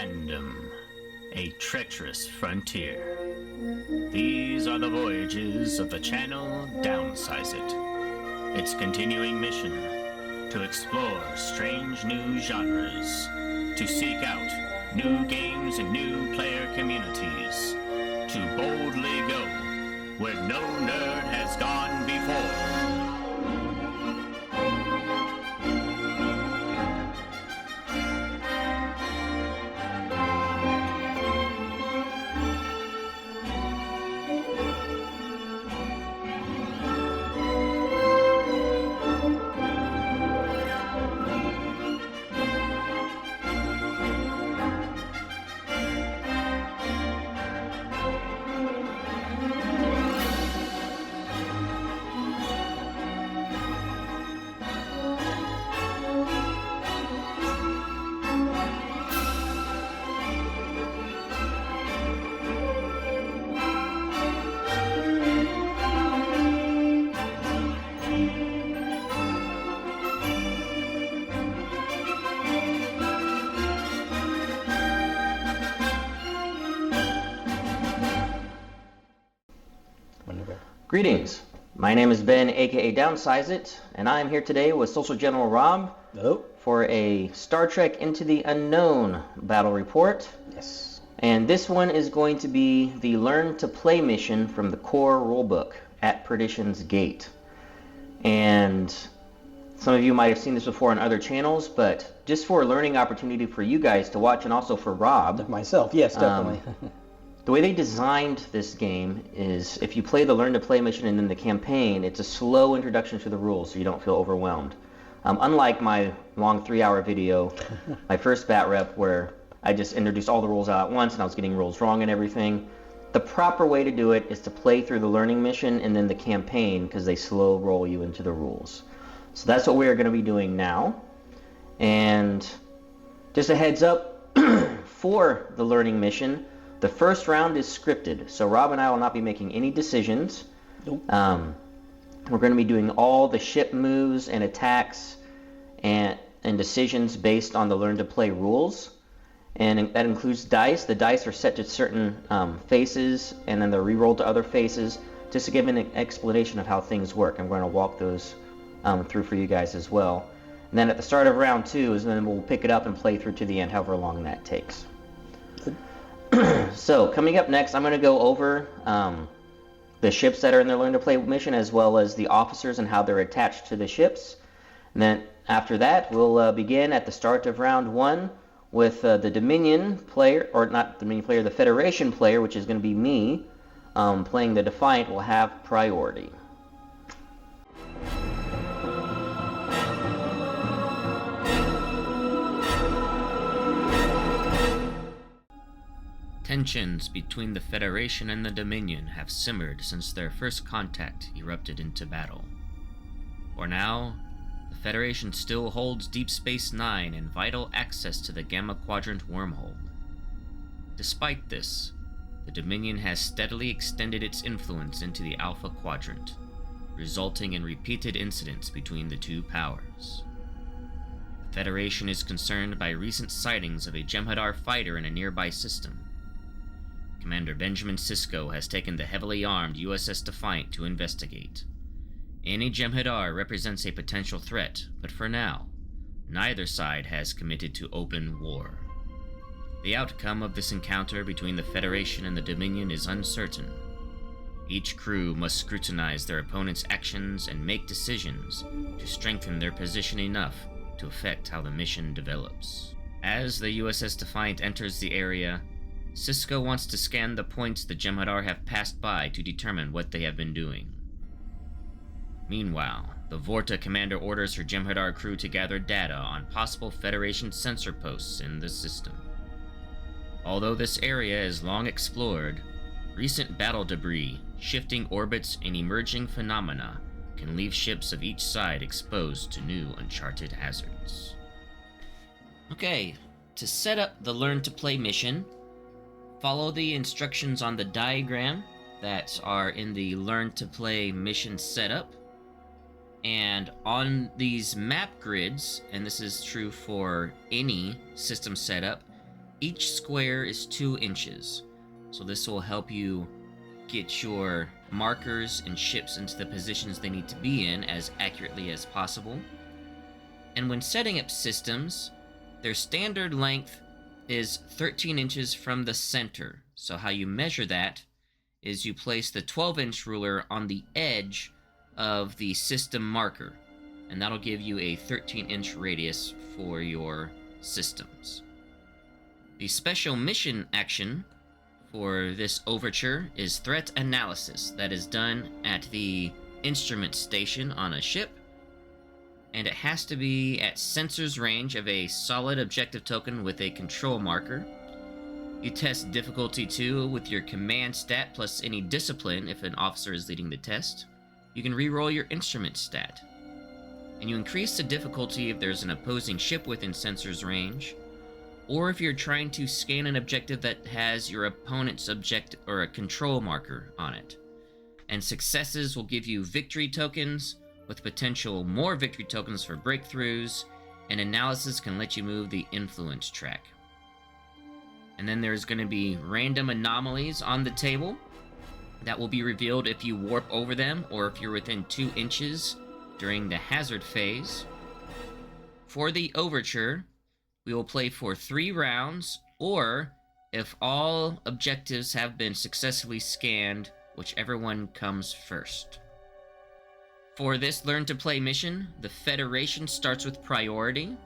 Random, a treacherous frontier. These are the voyages of the channel Downsize It. Its continuing mission, to explore strange new genres, to seek out new games and new player communities, to boldly go where no nerd has gone before. Greetings, my name is Ben, aka Downsize It, and I am here today with Social General Rob for a Star Trek Into the Unknown battle report. Yes. And this one is going to be the Learn to Play mission from the core rulebook at Perdition's Gate. And some of you might have seen this before on other channels, but just for a learning opportunity for you guys to watch and also for Rob. Myself, yes, definitely. The way they designed this game is if you play the Learn to Play mission and then the campaign, it's a slow introduction to the rules so you don't feel overwhelmed. Unlike my long 3-hour video, my first bat rep, where I just introduced all the rules out at once and I was getting rules wrong and everything. The proper way to do it is to play through the learning mission and then the campaign because they slow roll you into the rules. So that's what we're going to be doing now. And just a heads up for the learning mission, the first round is scripted, so Rob and I will not be making any decisions. Nope. We're going to be doing all the ship moves and attacks and decisions based on the Learn to Play rules. And that includes dice. The dice are set to certain faces, and then they're re-rolled to other faces, just to give an explanation of how things work. I'm going to walk those through for you guys as well. And then at the start of round 2 is then we'll pick it up and play through to the end, however long that takes. So, coming up next, I'm going to go over the ships that are in the Learn to Play mission, as well as the officers and how they're attached to the ships. And then after that, we'll begin at the start of round 1 with the Dominion player, or not Dominion player, the Federation player, which is going to be me, playing the Defiant, will have priority. Tensions between the Federation and the Dominion have simmered since their first contact erupted into battle. For now, the Federation still holds Deep Space Nine and vital access to the Gamma Quadrant wormhole. Despite this, the Dominion has steadily extended its influence into the Alpha Quadrant, resulting in repeated incidents between the two powers. The Federation is concerned by recent sightings of a Jem'Hadar fighter in a nearby system. Commander Benjamin Sisko has taken the heavily armed USS Defiant to investigate. Any Jem'Hadar represents a potential threat, but for now, neither side has committed to open war. The outcome of this encounter between the Federation and the Dominion is uncertain. Each crew must scrutinize their opponent's actions and make decisions to strengthen their position enough to affect how the mission develops. As the USS Defiant enters the area, Sisko wants to scan the points the Jem'Hadar have passed by to determine what they have been doing. Meanwhile, the Vorta commander orders her Jem'Hadar crew to gather data on possible Federation sensor posts in the system. Although this area is long explored, recent battle debris, shifting orbits, and emerging phenomena can leave ships of each side exposed to new uncharted hazards. Okay, to set up the Learn to Play mission, follow the instructions on the diagram that are in the Learn to Play mission setup. And on these map grids, and this is true for any system setup, Each square is 2 inches, so this will help you get your markers and ships into the positions they need to be in as accurately as possible. And when setting up systems, their standard length is 13 inches from the center. So how you measure that is you place the 12-inch ruler on the edge of the system marker, and that'll give you a 13-inch radius for your systems. The special mission action for this overture is threat analysis that is done at the instrument station on a ship, and it has to be at sensor's range of a solid objective token with a control marker. You test difficulty 2 with your command stat plus any discipline if an officer is leading the test. You can reroll your instrument stat. And you increase the difficulty if there's an opposing ship within sensor's range, or if you're trying to scan an objective that has your opponent's objective or a control marker on it. And successes will give you victory tokens, with potential more victory tokens for breakthroughs, and analysis can let you move the influence track. And then there's going to be random anomalies on the table that will be revealed if you warp over them or if you're within 2 inches during the hazard phase. For the overture, we will play for 3 rounds, or if all objectives have been successfully scanned, whichever one comes first. For this Learn to Play mission, the Federation starts with priority.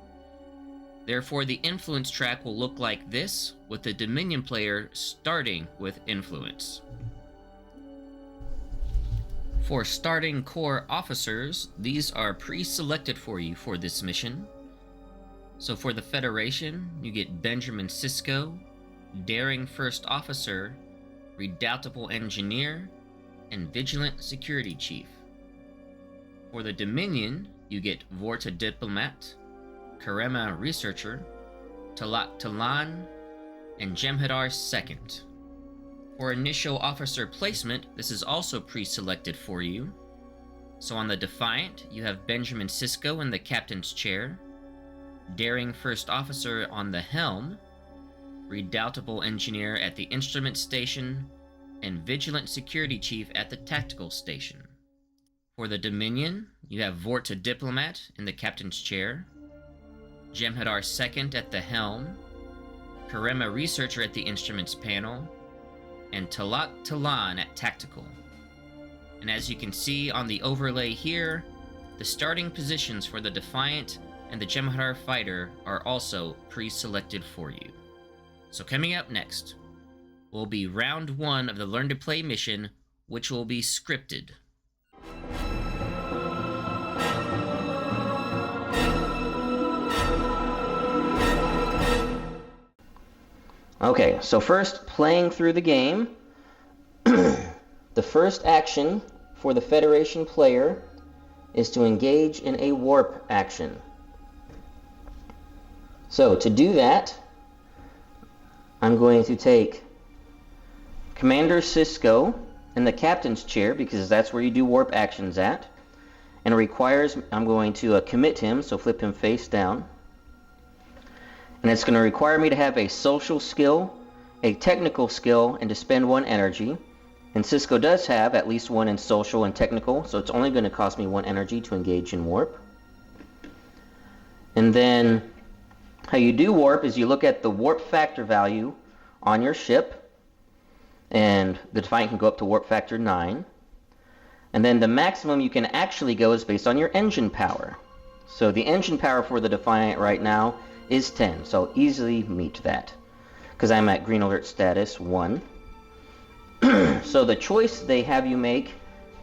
Therefore, the influence track will look like this, with the Dominion player starting with influence. For starting corps officers, these are pre-selected for you for this mission. So for the Federation, you get Benjamin Sisko, Daring First Officer, Redoubtable Engineer, and Vigilant Security Chief. For the Dominion, you get Vorta Diplomat, Karema Researcher, Talat Talan, and Jem'Hadar Second. For initial officer placement, this is also pre-selected for you. So on the Defiant, you have Benjamin Sisko in the captain's chair, Daring First Officer on the helm, Redoubtable Engineer at the instrument station, and Vigilant Security Chief at the tactical station. For the Dominion, you have Vorta Diplomat in the captain's chair, Jem'Hadar Second at the helm, Karema Researcher at the instruments panel, and Talat Talan at tactical. And as you can see on the overlay here, the starting positions for the Defiant and the Jem'Hadar Fighter are also pre-selected for you. So coming up next will be round 1 of the Learn to Play mission, which will be scripted. Okay, so first, playing through the game. The first action for the Federation player is to engage in a warp action. So to do that, I'm going to take Commander Sisko in the captain's chair, because that's where you do warp actions at, and it requires, I'm going to commit him, so flip him face down. And it's going to require me to have a social skill, a technical skill, and to spend 1 energy. And Sisko does have at least 1 in social and technical, so it's only going to cost me 1 energy to engage in warp. And then how you do warp is you look at the warp factor value on your ship, and the Defiant can go up to warp factor 9. And then the maximum you can actually go is based on your engine power. So the engine power for the Defiant right now is 10, so I'll easily meet that, because I'm at green alert status 1. So the choice they have you make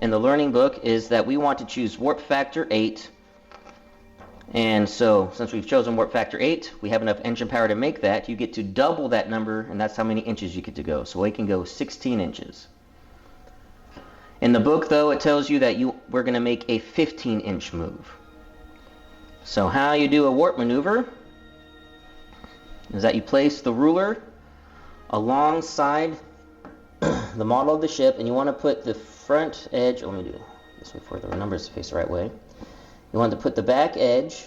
in the learning book is that we want to choose warp factor 8. And so since we've chosen warp factor 8, we have enough engine power to make that. You get to double that number, and that's how many inches you get to go. So we can go 16 inches. In the book, though, it tells you that we're going to make a 15-inch move. So how you do a warp maneuver is that you place the ruler alongside the model of the ship, and you want to put the front edge, let me do this before the numbers face the right way. You want to put the back edge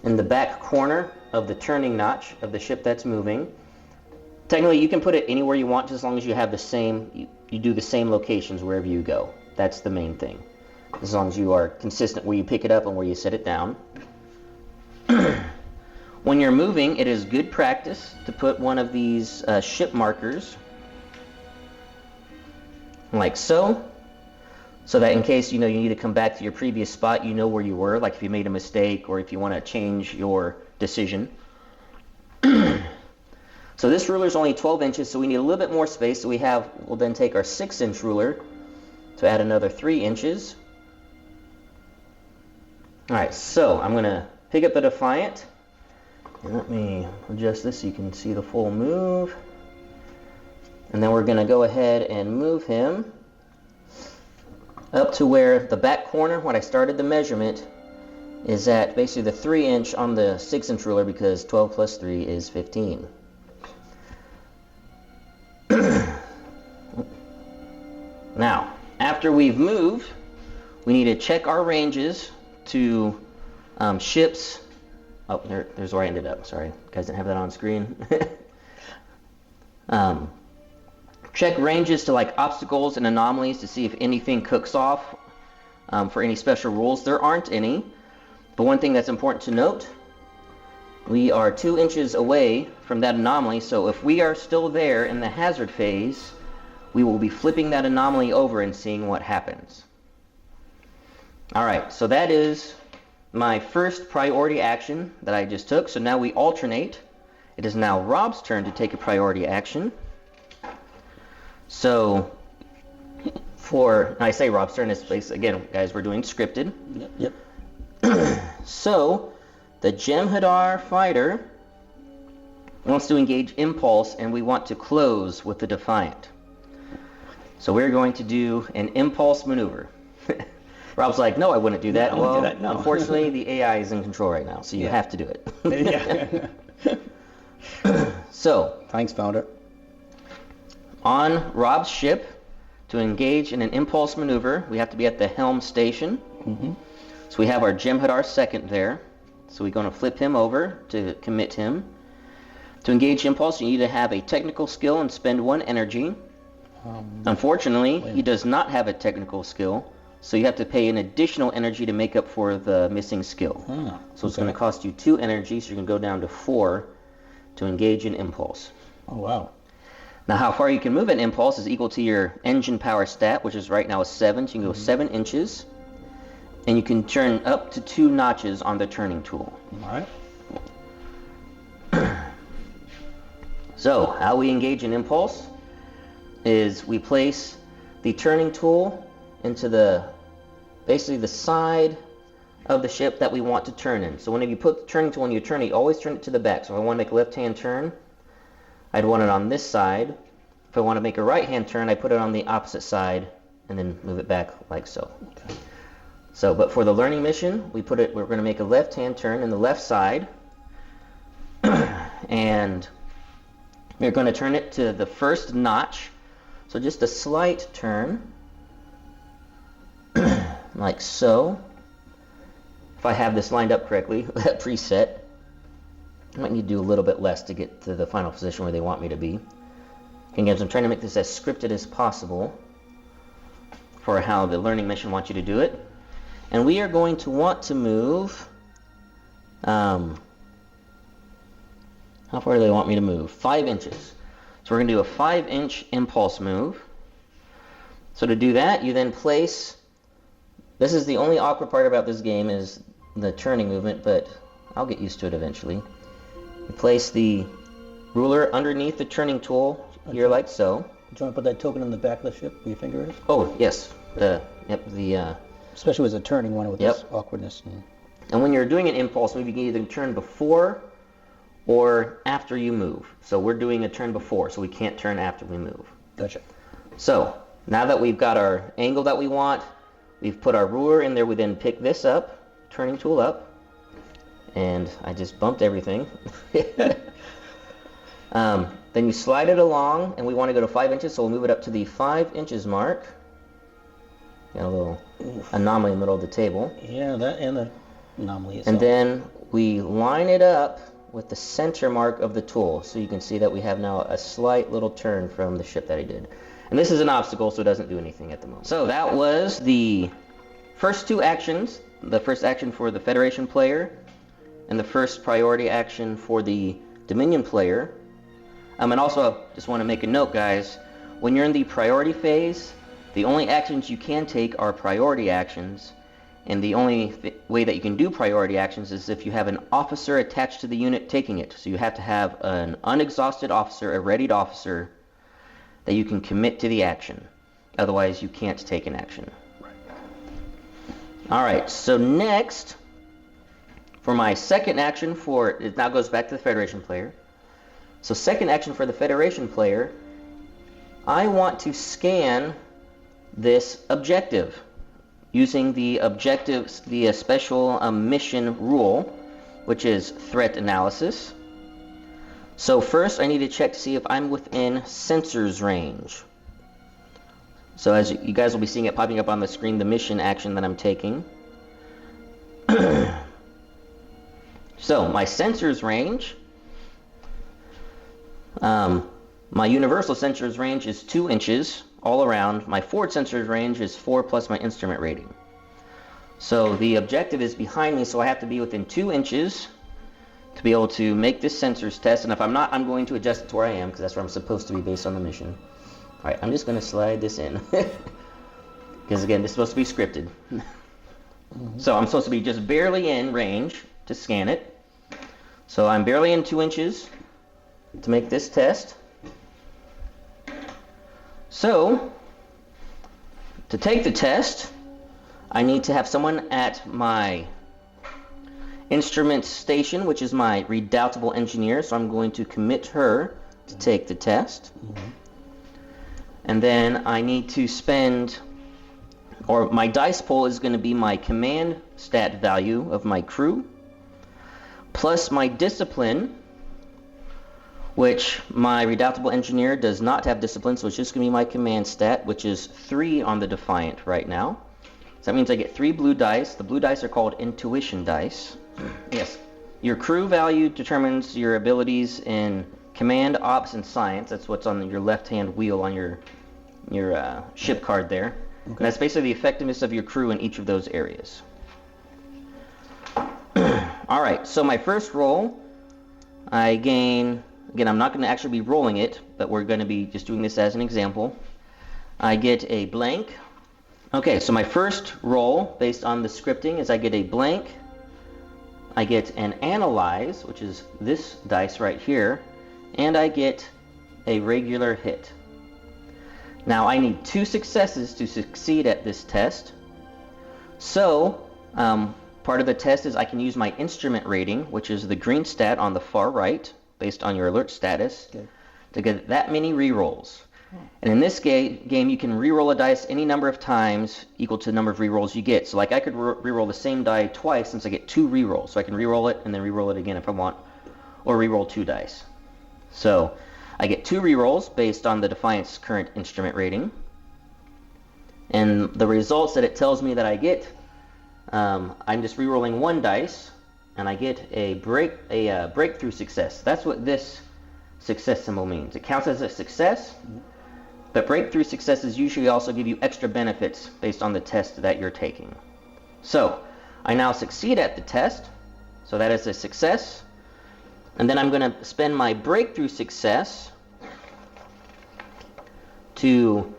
in the back corner of the turning notch of the ship that's moving. Technically, you can put it anywhere you want, just as long as you have the same, you do the same locations wherever you go. That's the main thing. As long as you are consistent where you pick it up and where you set it down. When you're moving, it is good practice to put one of these ship markers, like so that in case you need to come back to your previous spot, you know where you were, like if you made a mistake or if you want to change your decision. So this ruler is only 12 inches, so we need a little bit more space. So we'll then take our 6-inch ruler to add another 3 inches. All right, so I'm going to pick up the Defiant. And let me adjust this so you can see the full move. And then we're going to go ahead and move him up to where the back corner, when I started the measurement, is at basically the 3-inch on the 6-inch ruler, because 12 plus 3 is 15. Now, after we've moved, we need to check our ranges to ships. Oh, there's where I ended up. Sorry, guys didn't have that on screen. Check ranges to like obstacles and anomalies to see if anything cooks off for any special rules. There aren't any. But one thing that's important to note, we are 2 inches away from that anomaly, so if we are still there in the hazard phase, we will be flipping that anomaly over and seeing what happens. Alright, so that is my first priority action that I just took. So now we alternate. It is now Rob's turn to take a priority action. So I say Rob's turn, this place again, guys, we're doing scripted. Yep. So the Jem'Hadar fighter wants to engage Impulse, and we want to close with the Defiant. So we're going to do an Impulse maneuver. Rob's like, no, I wouldn't do that. Well, no. Unfortunately, the AI is in control right now, so you have to do it. So, Thanks, Founder. On Rob's ship, to engage in an Impulse maneuver, we have to be at the helm station. Mm-hmm. So we have our Jem'Hadar second there. So we're going to flip him over to commit him. To engage Impulse, you need to have a technical skill and spend 1 energy. Unfortunately, he does not have a technical skill, so you have to pay an additional energy to make up for the missing skill. So it's going to cost you 2 energy, so you can go down to 4 to engage in Impulse. Oh, wow. Now, how far you can move an Impulse is equal to your engine power stat, which is right now a 7, so you can go 7 inches. And you can turn up to 2 notches on the turning tool. All right. So, how we engage in Impulse is we place the turning tool into basically the side of the ship that we want to turn in. So whenever you put the turning tool and you turn it, you always turn it to the back. So if I want to make a left-hand turn, I'd want it on this side. If I want to make a right-hand turn, I put it on the opposite side and then move it back like so. Okay. So, but for the learning mission, we're going to make a left-hand turn in the left side. And we're going to turn it to the first notch. So just a slight turn, like so. If I have this lined up correctly, that preset, I might need to do a little bit less to get to the final position where they want me to be. Again, I'm trying to make this as scripted as possible for how the learning mission wants you to do it. And we are going to want to move, how far do they want me to move? 5 inches. So we're going to do a 5-inch impulse move. So to do that, you then place, this is the only awkward part about this game is the turning movement, but I'll get used to it eventually. You place the ruler underneath the turning tool here like so. Do you want to put that token in the back of the ship where your finger is? Oh, yes. Especially as a turning one with this awkwardness. And when you're doing an impulse move, you can either turn before or after you move. So we're doing a turn before, so we can't turn after we move. Gotcha. So now that we've got our angle that we want, we've put our ruler in there, we then pick this up, turning tool up, and I just bumped everything. Then you slide it along, and we want to go to 5 inches, so we'll move it up to the 5 inches mark. Got a little anomaly in the middle of the table. Yeah, that and the anomaly itself. And then we line it up with the center mark of the tool. So you can see that we have now a slight little turn from the ship that I did. And this is an obstacle, so it doesn't do anything at the moment. So that was the first two actions. The first action for the Federation player, and the first priority action for the Dominion player. And also, I just want to make a note, guys. When you're in the priority phase, the only actions you can take are priority actions. And the only way that you can do priority actions is if you have an officer attached to the unit taking it. So you have to have an unexhausted officer, a readied officer, that you can commit to the action. Otherwise, you can't take an action. Alright, so next, for my second action it now goes back to the Federation player. So second action for the Federation player, I want to scan this objective using the objectives, the special mission rule, which is threat analysis. So first I need to check to see if I'm within sensors range. So as you guys will be seeing it popping up on the screen, the mission action that I'm taking. So my sensors range, my universal sensors range is 2 inches all around. My forward sensors range is 4 plus my instrument rating. So the objective is behind me, so I have to be within 2 inches to be able to make this sensors test. And if I'm not, I'm going to adjust it to where I am, because that's where I'm supposed to be based on the mission. Alright, I'm just going to slide this in. Because again, this is supposed to be scripted. So I'm supposed to be just barely in range to scan it. So I'm barely in 2 inches to make this test. So, to take the test, I need to have someone at my instrument station, which is my redoubtable engineer. So I'm going to commit her to take the test. And then I need to spend, or my dice pool is going to be my command stat value of my crew, plus my discipline, which my redoubtable engineer does not have discipline, so it's just going to be my command stat, which is 3 on the Defiant right now. So that means I get 3 blue dice. The blue dice are called intuition dice. Yes. Your crew value determines your abilities in command, ops, and science. That's what's on your left-hand wheel on your ship card there. Okay. And that's basically the effectiveness of your crew in each of those areas. Alright, so my first roll, I gain, again, I'm not going to actually be rolling it, but we're going to be just doing this as an example. I get a blank. Okay, so my first roll, based on the scripting, is I get a blank. I get an analyze, which is this dice right here, and I get a regular hit. Now I need 2 successes to succeed at this test. So, part of the test is I can use my instrument rating, which is the green stat on the far right, based on your alert status, to get that many rerolls. And in this game, you can reroll a dice any number of times equal to the number of rerolls you get. So like I could reroll the same die twice since I get 2 rerolls. So I can reroll it and then reroll it again if I want, or reroll 2 dice. So I get 2 rerolls based on the Defiant's current instrument rating. And the results that it tells me that I get, I'm just rerolling 1 dice, and I get a breakthrough success. That's what this success symbol means. It counts as a success, but breakthrough successes usually also give you extra benefits based on the test that you're taking. So, I now succeed at the test, so that is a success. And then I'm going to spend my breakthrough success to,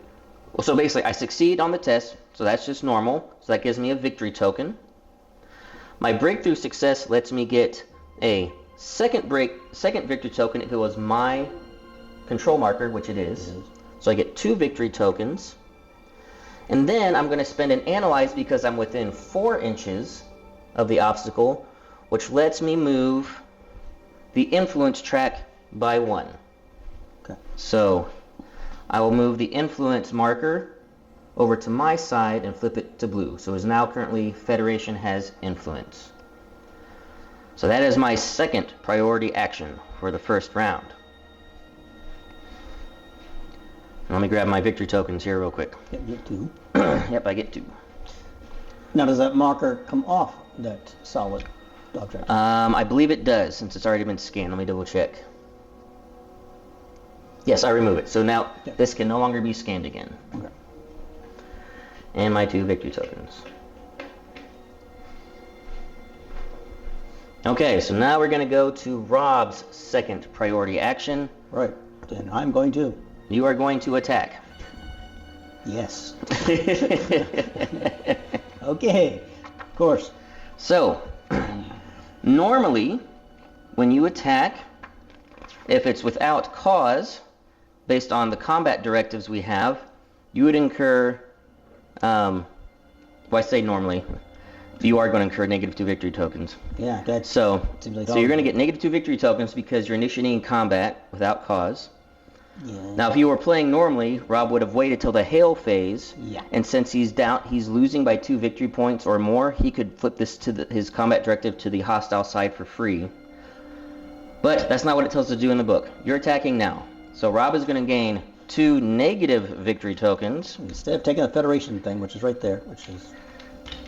so basically I succeed on the test, so that's just normal, so that gives me a victory token. My breakthrough success lets me get a second victory token if it was my control marker, which it is. So I get 2 victory tokens. And then I'm going to spend an analyze because I'm within 4 inches of the obstacle, which lets me move the influence track by 1. Okay. So I will move the influence marker over to my side and flip it to blue. So it's now currently Federation has influence. So that is my second priority action for the first round. Let me grab my victory tokens here real quick. Yep, you get 2. Yep, I get 2. Now does that marker come off that solid object? I believe it does, since it's already been scanned. Let me double check. Yes, I remove it. So now this can no longer be scanned again. Okay. And my 2 victory tokens. Okay, so now we're going to go to Rob's second priority action. Right. Then I'm going to. You are going to attack. Yes. Okay. Of course. So, normally, when you attack, if it's without cause, based on the combat directives we have, you would incur, well, I say normally, you are going to incur -2 victory tokens. Yeah, that's... So seems like you're going to get -2 victory tokens because you're initiating combat without cause. Yeah. Now, if you were playing normally, Rob would have waited till the hail phase, Yeah. and since he's losing by 2 victory points or more, he could flip this to his combat directive to the hostile side for free. But that's not what it tells us to do in the book. You're attacking now. So Rob is going to gain 2 negative victory tokens. Instead of taking the Federation thing, which is right there, which is...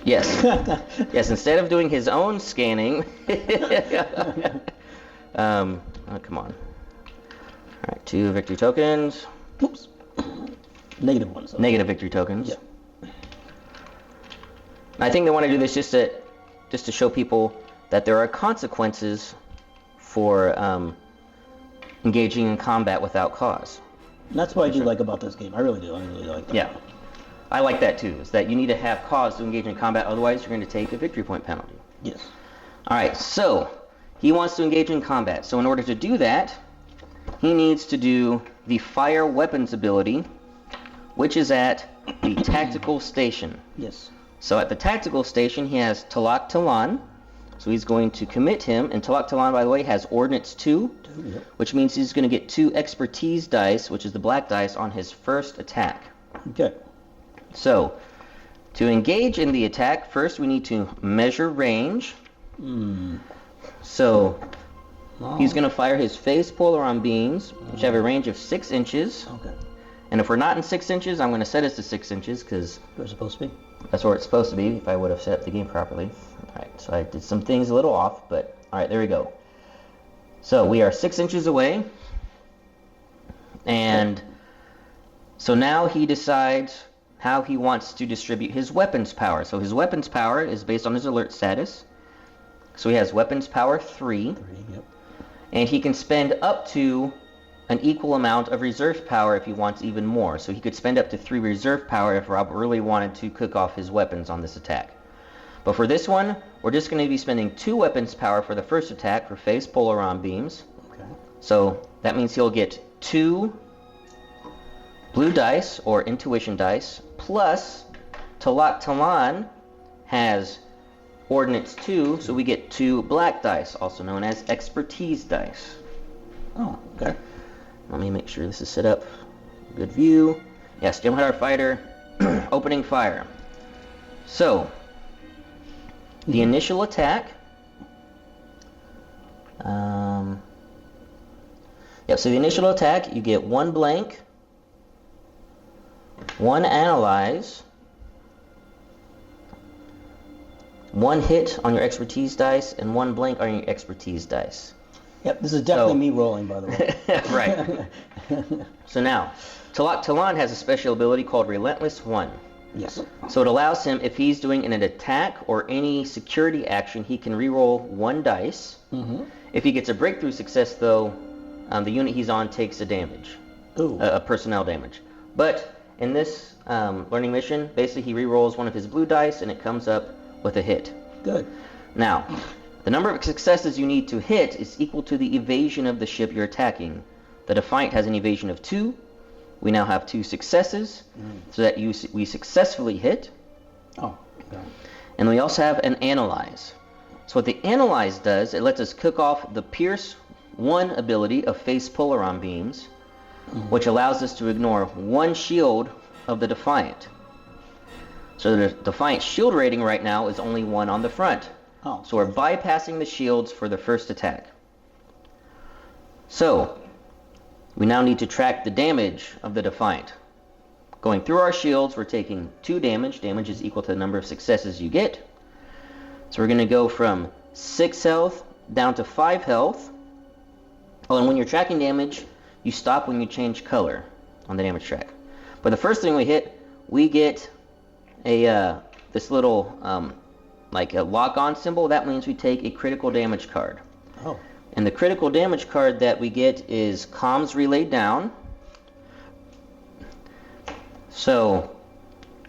Yes. Yes, instead of doing his own scanning. Oh, come on. All right, 2 victory tokens. Oops. Negative ones. Okay. Negative victory tokens. Yeah. I think they want to do this just to show people that there are consequences for engaging in combat without cause. And that's what I do like about this game. I really do. I really like that. Yeah. I like that too, is that you need to have cause to engage in combat, otherwise you're going to take a victory point penalty. Yes. Alright, so he wants to engage in combat. So in order to do that, he needs to do the fire weapons ability, which is at the tactical station. Yes. So at the tactical station, he has Talak Talan. So he's going to commit him, and Talak Talan, by the way, has Ordnance 2, Yep. which means he's going to get 2 expertise dice, which is the black dice, on his first attack. Okay. So, to engage in the attack, first we need to measure range. So, he's going to fire his phase polaron beams, which have a range of 6 inches. Okay. And if we're not in 6 inches, I'm going to set it to 6 inches, because Where it's supposed to be? that's where it's supposed to be, if I would have set up the game properly. Alright, so I did some things a little off, but alright, there we go. So, we are 6 inches away. And so now he decides how he wants to distribute his weapons power. So his weapons power is based on his alert status. So he has weapons power 3. 3, yep. And he can spend up to an equal amount of reserve power if he wants even more. So he could spend up to 3 reserve power if Rob really wanted to cook off his weapons on this attack. But for this one, we're just going to be spending 2 weapons power for the first attack for phase polaron beams. Okay. So that means he'll get 2 blue dice, or intuition dice, plus Talak Talan has Ordnance 2, so we get 2 black dice, also known as expertise dice. Oh, okay. Let me make sure this is set up. Good view. Yes, Jem'Hadar Fighter, opening fire. So, the initial attack. So the initial attack, you get 1 blank, 1 analyze, 1 hit on your expertise dice, and 1 blank on your expertise dice. Yep, this is definitely me rolling, by the way. Right. So now, Talak Talan has a special ability called Relentless 1. Yes. So it allows him, if he's doing an attack or any security action, he can reroll 1 dice. Mm-hmm. If he gets a breakthrough success, though, the unit he's on takes a damage, a personnel damage. But in this learning mission, basically he rerolls 1 of his blue dice, and it comes up with a hit. Good. Now, the number of successes you need to hit is equal to the evasion of the ship you're attacking. The Defiant has an evasion of 2. We now have 2 successes, so that we successfully hit. Oh, okay. And we also have an Analyze. So what the Analyze does, it lets us cook off the Pierce 1 ability of Phase Polaron Beams, which allows us to ignore 1 shield of the Defiant. So the Defiant shield rating right now is only 1 on the front. Oh. So we're bypassing the shields for the first attack. So, we now need to track the damage of the Defiant. Going through our shields, we're taking 2 damage. Damage is equal to the number of successes you get. So we're going to go from 6 health down to 5 health. Oh, and when you're tracking damage, you stop when you change color on the damage track. But the first thing we hit, we get this little like a lock-on symbol. That means we take a critical damage card. Oh. And the critical damage card that we get is Comms Relayed Down. So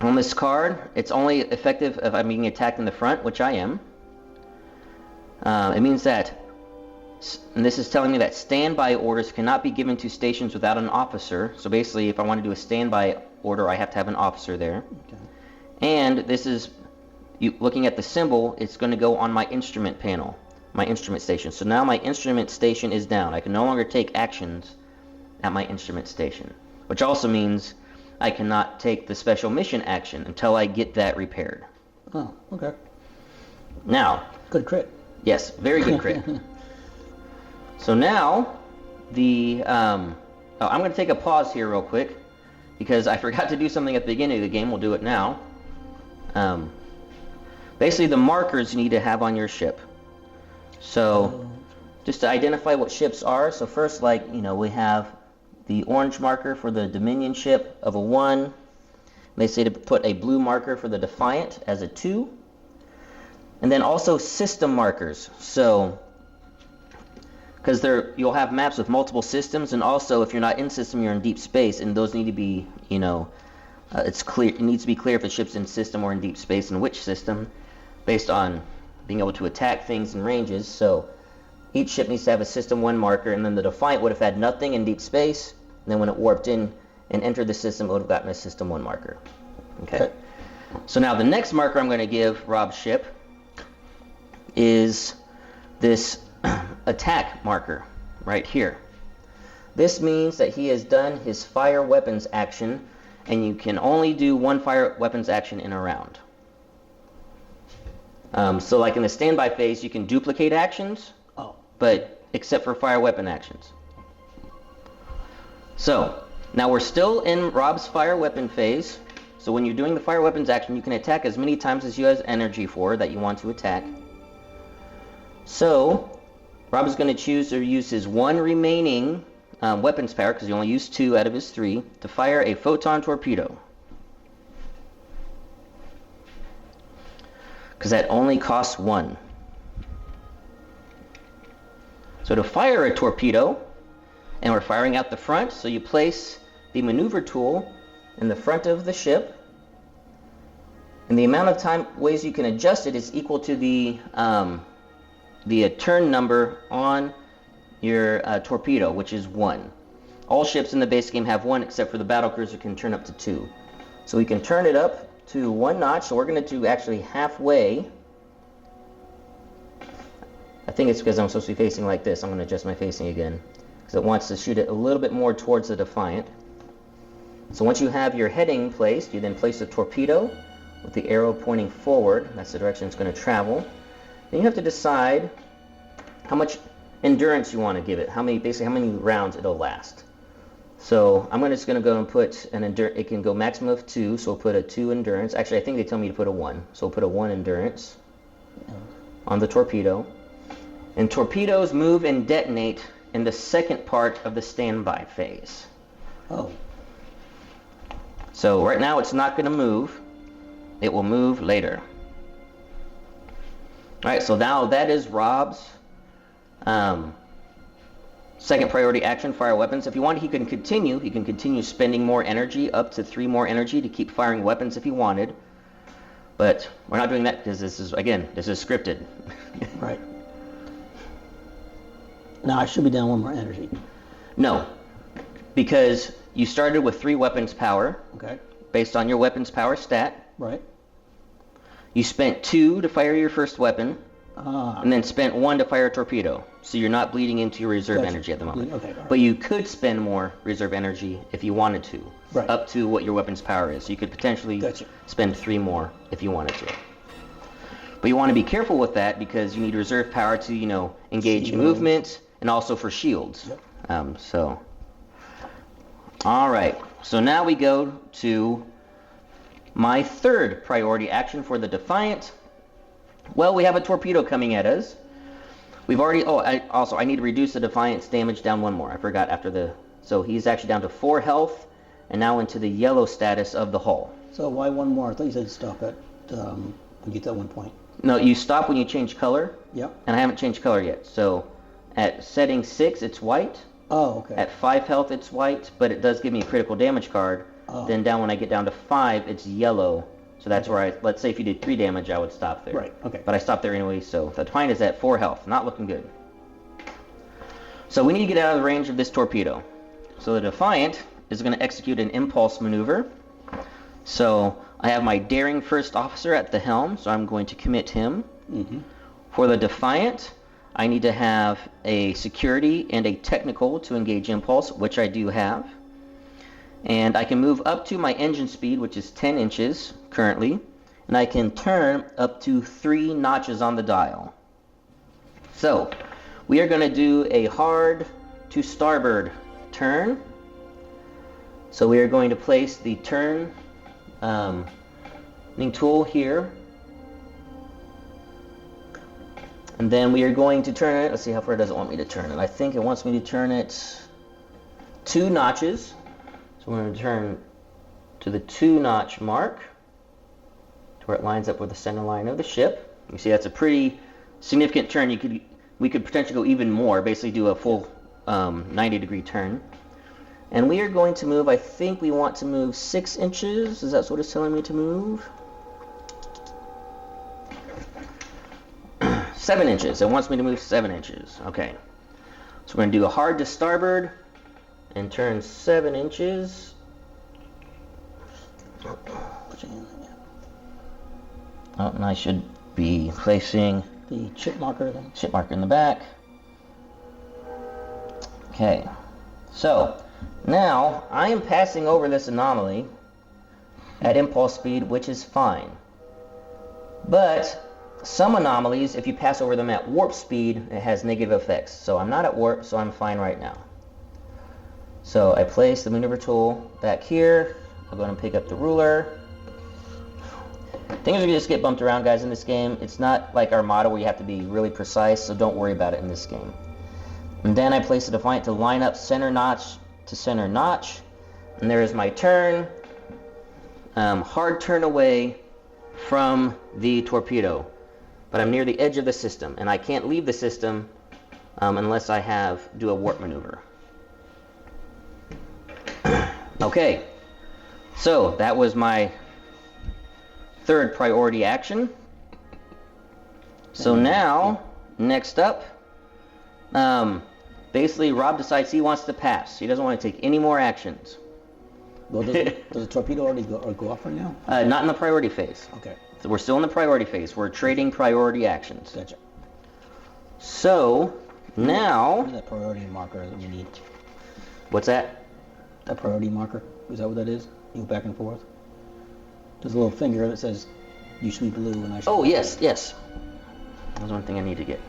on this card, it's only effective if I'm being attacked in the front, which I am. It means that, and this is telling me that standby orders cannot be given to stations without an officer. So basically, if I want to do a standby order, I have to have an officer there. Okay. And this is, looking at the symbol, it's going to go on my instrument panel, my instrument station. So now my instrument station is down. I can no longer take actions at my instrument station, which also means I cannot take the special mission action until I get that repaired. Oh, okay. Now, Good crit. yes, very good crit. So now, I'm going to take a pause here real quick because I forgot to do something at the beginning of the game. We'll do it now. Basically, the markers you need to have on your ship. So, just to identify what ships are. So first, we have the orange marker for the Dominion ship of a 1. They say to put a blue marker for the Defiant as a 2. And then also system markers. So, because you'll have maps with multiple systems, and also if you're not in system, you're in deep space, and those need to be, it's clear. It needs to be clear if the ship's in system or in deep space, and which system, based on being able to attack things in ranges. So each ship needs to have a System 1 marker, and then the Defiant would have had nothing in deep space, and then when it warped in and entered the system, it would have gotten a System 1 marker. Okay. So now the next marker I'm going to give Rob's ship is this attack marker right here. This means that he has done his fire weapons action, and you can only do one fire weapons action in a round. So like in the standby phase, you can duplicate actions, but except for fire weapon actions. So now we're still in Rob's fire weapon phase. So when you're doing the fire weapons action, you can attack as many times as you have energy for that you want to attack. So Rob is going to choose to use his 1 remaining weapons power, because he only used 2 out of his 3, to fire a photon torpedo. Because that only costs 1. So to fire a torpedo, and we're firing out the front, so you place the maneuver tool in the front of the ship, and the amount of ways you can adjust it is equal to the turn number on your torpedo, which is 1. All ships in the base game have 1, except for the battlecruiser can turn up to 2. So we can turn it up to 1 notch. So we're going to do actually halfway. I think it's because I'm supposed to be facing like this. I'm going to adjust my facing again, because it wants to shoot it a little bit more towards the Defiant. So once you have your heading placed, you then place the torpedo with the arrow pointing forward. That's the direction it's going to travel. Then you have to decide how much endurance you want to give it, how many rounds it'll last. So I'm just going to go and put an endurance. It can go maximum of 2, so we'll put a 2 endurance. Actually, I think they tell me to put a 1, so we'll put a 1 endurance on the torpedo. And torpedoes move and detonate in the second part of the standby phase. Oh. So right now it's not going to move. It will move later. Alright, so now that is Rob's second priority action, fire weapons. If you want, he can continue spending more energy, up to 3 more energy, to keep firing weapons if he wanted. But we're not doing that because this is scripted. Right. Now I should be down 1 more energy. No, because you started with 3 weapons power. Okay. Based on your weapons power stat. Right. You spent 2 to fire your first weapon, and then spent 1 to fire a torpedo. So you're not bleeding into your reserve energy at the moment. Okay, all right. But you could spend more reserve energy if you wanted to, right, up to what your weapons power is. So you could potentially spend 3 more if you wanted to. But you want to be careful with that because you need reserve power to, engage movement and also for shields. Yep. All right. So now we go to my third priority action for the Defiant, Well, we have a torpedo coming at us. We've already, I need to reduce the Defiant's damage down one more. I forgot so he's actually down to 4 health and now into the yellow status of the hull. So why one more? I thought you said stop at, we get that 1 point. No, you stop when you change color. Yep. And I haven't changed color yet. So at setting 6, it's white. Oh, okay. At 5 health, it's white, but it does give me a critical damage card. Oh. Then down when I get down to 5, it's yellow. So that's where let's say if you did 3 damage, I would stop there. Right, okay. But I stopped there anyway, so the Defiant is at 4 health. Not looking good. So we need to get out of the range of this torpedo. So the Defiant is going to execute an impulse maneuver. So I have my daring first officer at the helm, so I'm going to commit him. Mm-hmm. For the Defiant, I need to have a security and a technical to engage impulse, which I do have. And I can move up to my engine speed, which is 10 inches currently, and I can turn up to 3 notches on the dial. So we are going to do a hard to starboard turn. So we are going to place the turn tool here. And then we are going to turn it. Let's see how far it doesn't want me to turn it. I think it wants me to turn it 2 notches. So we're going to turn to the 2-notch mark to where it lines up with the center line of the ship. You see that's a pretty significant turn. We could potentially go even more, basically do a full 90-degree turn. And we are going to move, I think we want to move 6 inches. Is that what it's telling me to move? 7 inches. It wants me to move 7 inches. Okay. So we're going to do a hard to starboard and turn 7 inches. And I should be placing The chip marker then? chip marker in the back. Okay. So now I am passing over this anomaly at impulse speed, which is fine. But some anomalies, if you pass over them at warp speed, it has negative effects. So I'm not at warp, so I'm fine right now. So I place the maneuver tool back here. I'll go ahead and pick up the ruler. Things are going to just get bumped around, guys, in this game. It's not like Armada where you have to be really precise, so don't worry about it in this game. And then I place the Defiant to line up center notch to center notch. And there is my turn. Hard turn away from the torpedo. But I'm near the edge of the system, and I can't leave the system unless I do a warp maneuver. Okay, so that was my 3rd priority action. So now, next up, basically Rob decides he wants to pass. He doesn't want to take any more actions. Well, does the torpedo already go off right now? Not in the priority phase. Okay, So we're still in the priority phase. We're trading priority actions. gotcha. So now, Where's that priority marker that we need? what's that? That priority marker? Is that what that is? You go back and forth? There's a little finger that says, you should be blue and I should Oh, be yes, yes. That's one thing I need to get.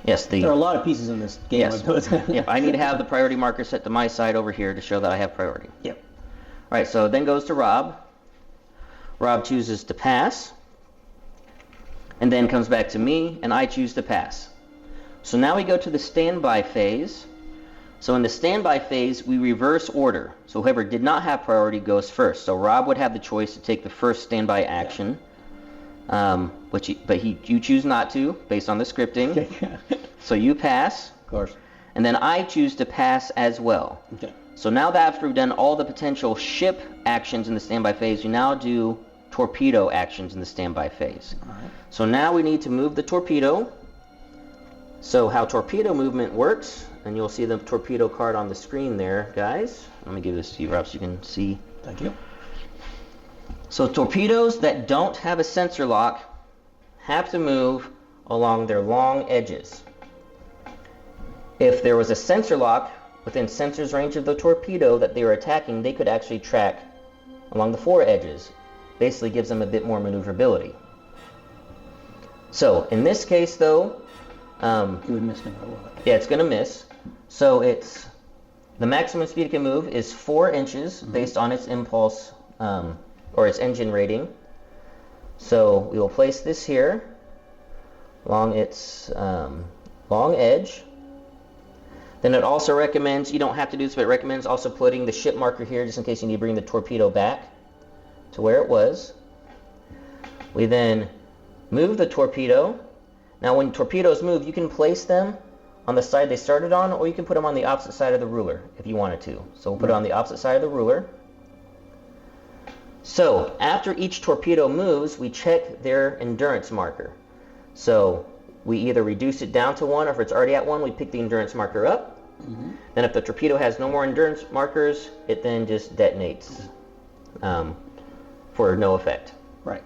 Yes, There are a lot of pieces in this game. Yes. Yep, I need to have the priority marker set to my side over here to show that I have priority. Yep. All right, so then goes to Rob. Rob chooses to pass. And then comes back to me, and I choose to pass. So now we go to the standby phase. So in the standby phase, we reverse order. So whoever did not have priority goes first. So Rob would have the choice to take the first standby action, you choose not to, based on the scripting. So you pass, Of course. and then I choose to pass as well. Okay. So now that after we've done all the potential ship actions in the standby phase, you now do torpedo actions in the standby phase. All right. So now we need to move the torpedo. So how torpedo movement works, and you'll see the torpedo card on the screen there, guys. Let me give this to you, Rob, so you can see. Thank you. So torpedoes that don't have a sensor lock have to move along their long edges. If there was a sensor lock within sensor's range of the torpedo that they were attacking, they could actually track along the 4 edges. Basically gives them a bit more maneuverability. So in this case, though, You would miss no matter what. yeah, it's going to miss. So the maximum speed it can move is 4 inches based on its impulse or its engine rating. So we will place this here. along its long edge. Then it also recommends, you don't have to do this, but it recommends also putting the ship marker here just in case you need to bring the torpedo back to where it was. We then move the torpedo. Now when torpedoes move, you can place them on the side they started on, or you can put them on the opposite side of the ruler if you wanted to. So we'll put it on the opposite side of the ruler. So after each torpedo moves, we check their endurance marker. So we either reduce it down to 1, or if it's already at 1, we pick the endurance marker up. Then if the torpedo has no more endurance markers, it then just detonates for no effect. Right.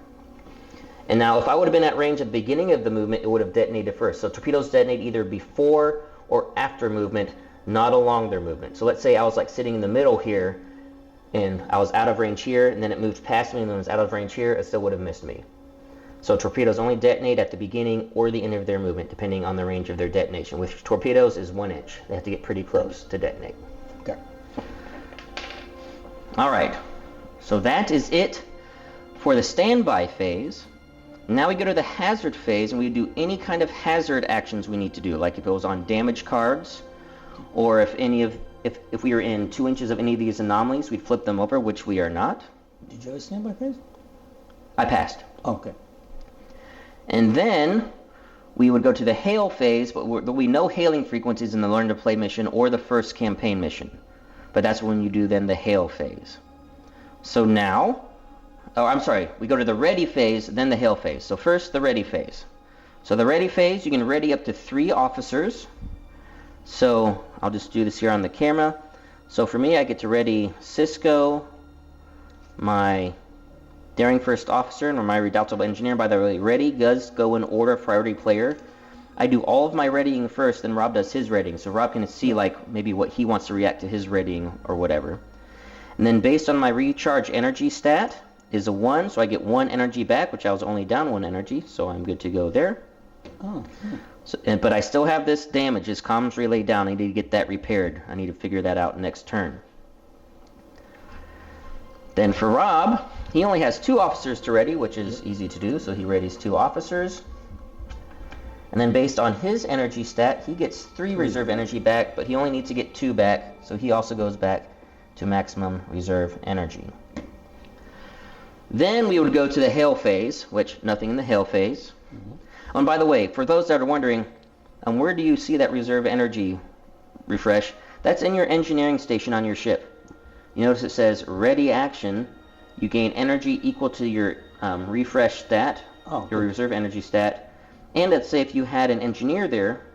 And now if I would have been at range at the beginning of the movement, it would have detonated first. So torpedoes detonate either before or after movement, not along their movement. So let's say I was like sitting in the middle here, and I was out of range here, and then it moved past me, and then it was out of range here, it still would have missed me. So torpedoes only detonate at the beginning or the end of their movement, depending on the range of their detonation, which torpedoes is 1 inch. They have to get pretty close to detonate. Okay. All right, so that is it for the standby phase. Now we go to the hazard phase, and we do any kind of hazard actions we need to do, like if it was on damage cards, or if we are in 2 inches of any of these anomalies, we'd flip them over, which we are not. Did you have a standby phase? I passed. Oh, okay. And then we would go to the hail phase, but we know hailing frequencies in the Learn to Play mission or the first campaign mission. But that's when you do then the hail phase. So now, we go to the ready phase, then the hail phase. So first, the ready phase. So the ready phase, you can ready up to 3 officers. So I'll just do this here on the camera. So for me, I get to ready Cisco, my daring first officer, and my redoubtable engineer. By the way, ready does go in order of priority player. I do all of my readying first, then Rob does his readying. So Rob can see like maybe what he wants to react to his readying or whatever. And then based on my recharge energy stat is a 1, so I get 1 energy back, which I was only down 1 energy, so I'm good to go there. Oh. So, but I still have this damage, this comms relay down. I need to get that repaired. I need to figure that out next turn. Then for Rob, he only has 2 officers to ready, which is easy to do, so he readies 2 officers. And then based on his energy stat, he gets 3 reserve energy back, but he only needs to get 2 back, so he also goes back to maximum reserve energy. Then we would go to the hail phase, which nothing in the hail phase. And by the way, for those that are wondering, where do you see that reserve energy refresh? That's in your engineering station on your ship. You notice it says ready action. You gain energy equal to your refresh stat, your reserve energy stat. And let's say if you had an engineer there,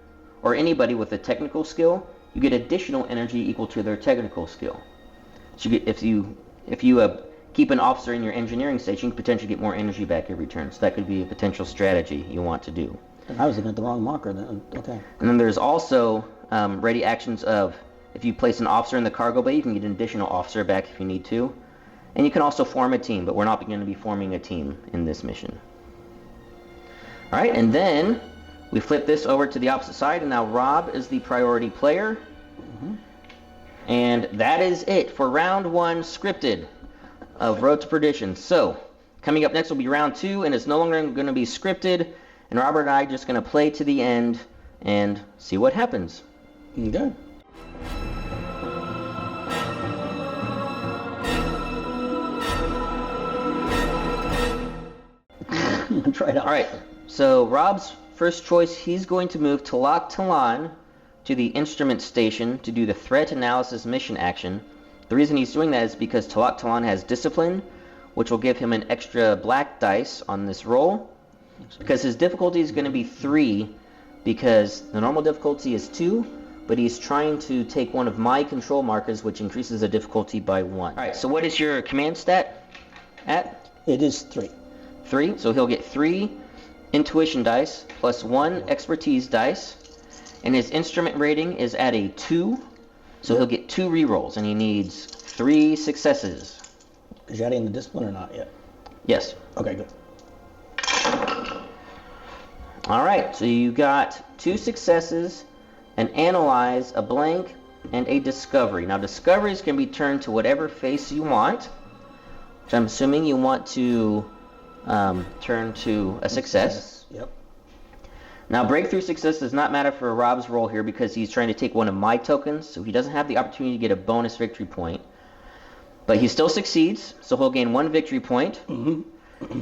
or anybody with a technical skill, you get additional energy equal to their technical skill. So you get, if you keep an officer in your engineering station, you can potentially get more energy back every turn. So that could be a potential strategy you want to do. I was looking at the wrong marker then. Okay. And then there's also ready actions of, if you place an officer in the cargo bay, you can get an additional officer back if you need to. And you can also form a team, but we're not going to be forming a team in this mission. All right, and then we flip this over to the opposite side, and now Rob is the priority player. And that is it for round 1 scripted of Road to Perdition. So, coming up next will be round 2, and it's no longer going to be scripted, and Robert and I are just going to play to the end and see what happens. Okay. Try it out. Alright, so Rob's first choice, he's going to move Talak Talan to the instrument station to do the threat analysis mission action. The reason he's doing that is because Talak Talan has discipline, which will give him an extra black dice on this roll. Because his difficulty is going to be 3, because the normal difficulty is 2, but he's trying to take one of my control markers, which increases the difficulty by 1. Alright, so what is your command stat at? It is 3. 3, so he'll get 3 intuition dice plus 1 expertise dice, and his instrument rating is at a 2, so he'll get 2 rerolls, and he needs 3 successes. Is you adding the discipline or not yet? Yes. Okay, good. Alright, so you got 2 successes, an analyze, a blank, and a discovery. Now discoveries can be turned to whatever face you want, which I'm assuming you want to turn to a success. Yep. Now, breakthrough success does not matter for Rob's roll here because he's trying to take one of my tokens, so he doesn't have the opportunity to get a bonus victory point. But he still succeeds, so he'll gain 1 victory point. And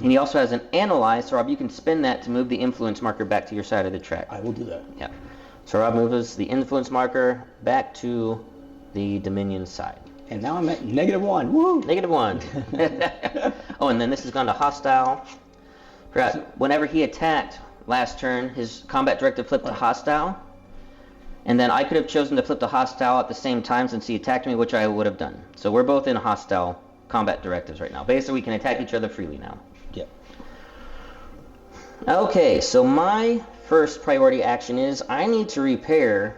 he also has an Analyze, so Rob, you can spend that to move the influence marker back to your side of the track. I will do that. Yeah. So Rob moves the influence marker back to the Dominion side. And now I'm at -1. Woo! -1. Oh, and then this has gone to hostile. Forgot, whenever he attacked last turn, his combat directive flipped to hostile. And then I could have chosen to flip to hostile at the same time since he attacked me, which I would have done. So we're both in hostile combat directives right now. Basically, we can attack each other freely now. Yep. Okay, so my first priority action is I need to repair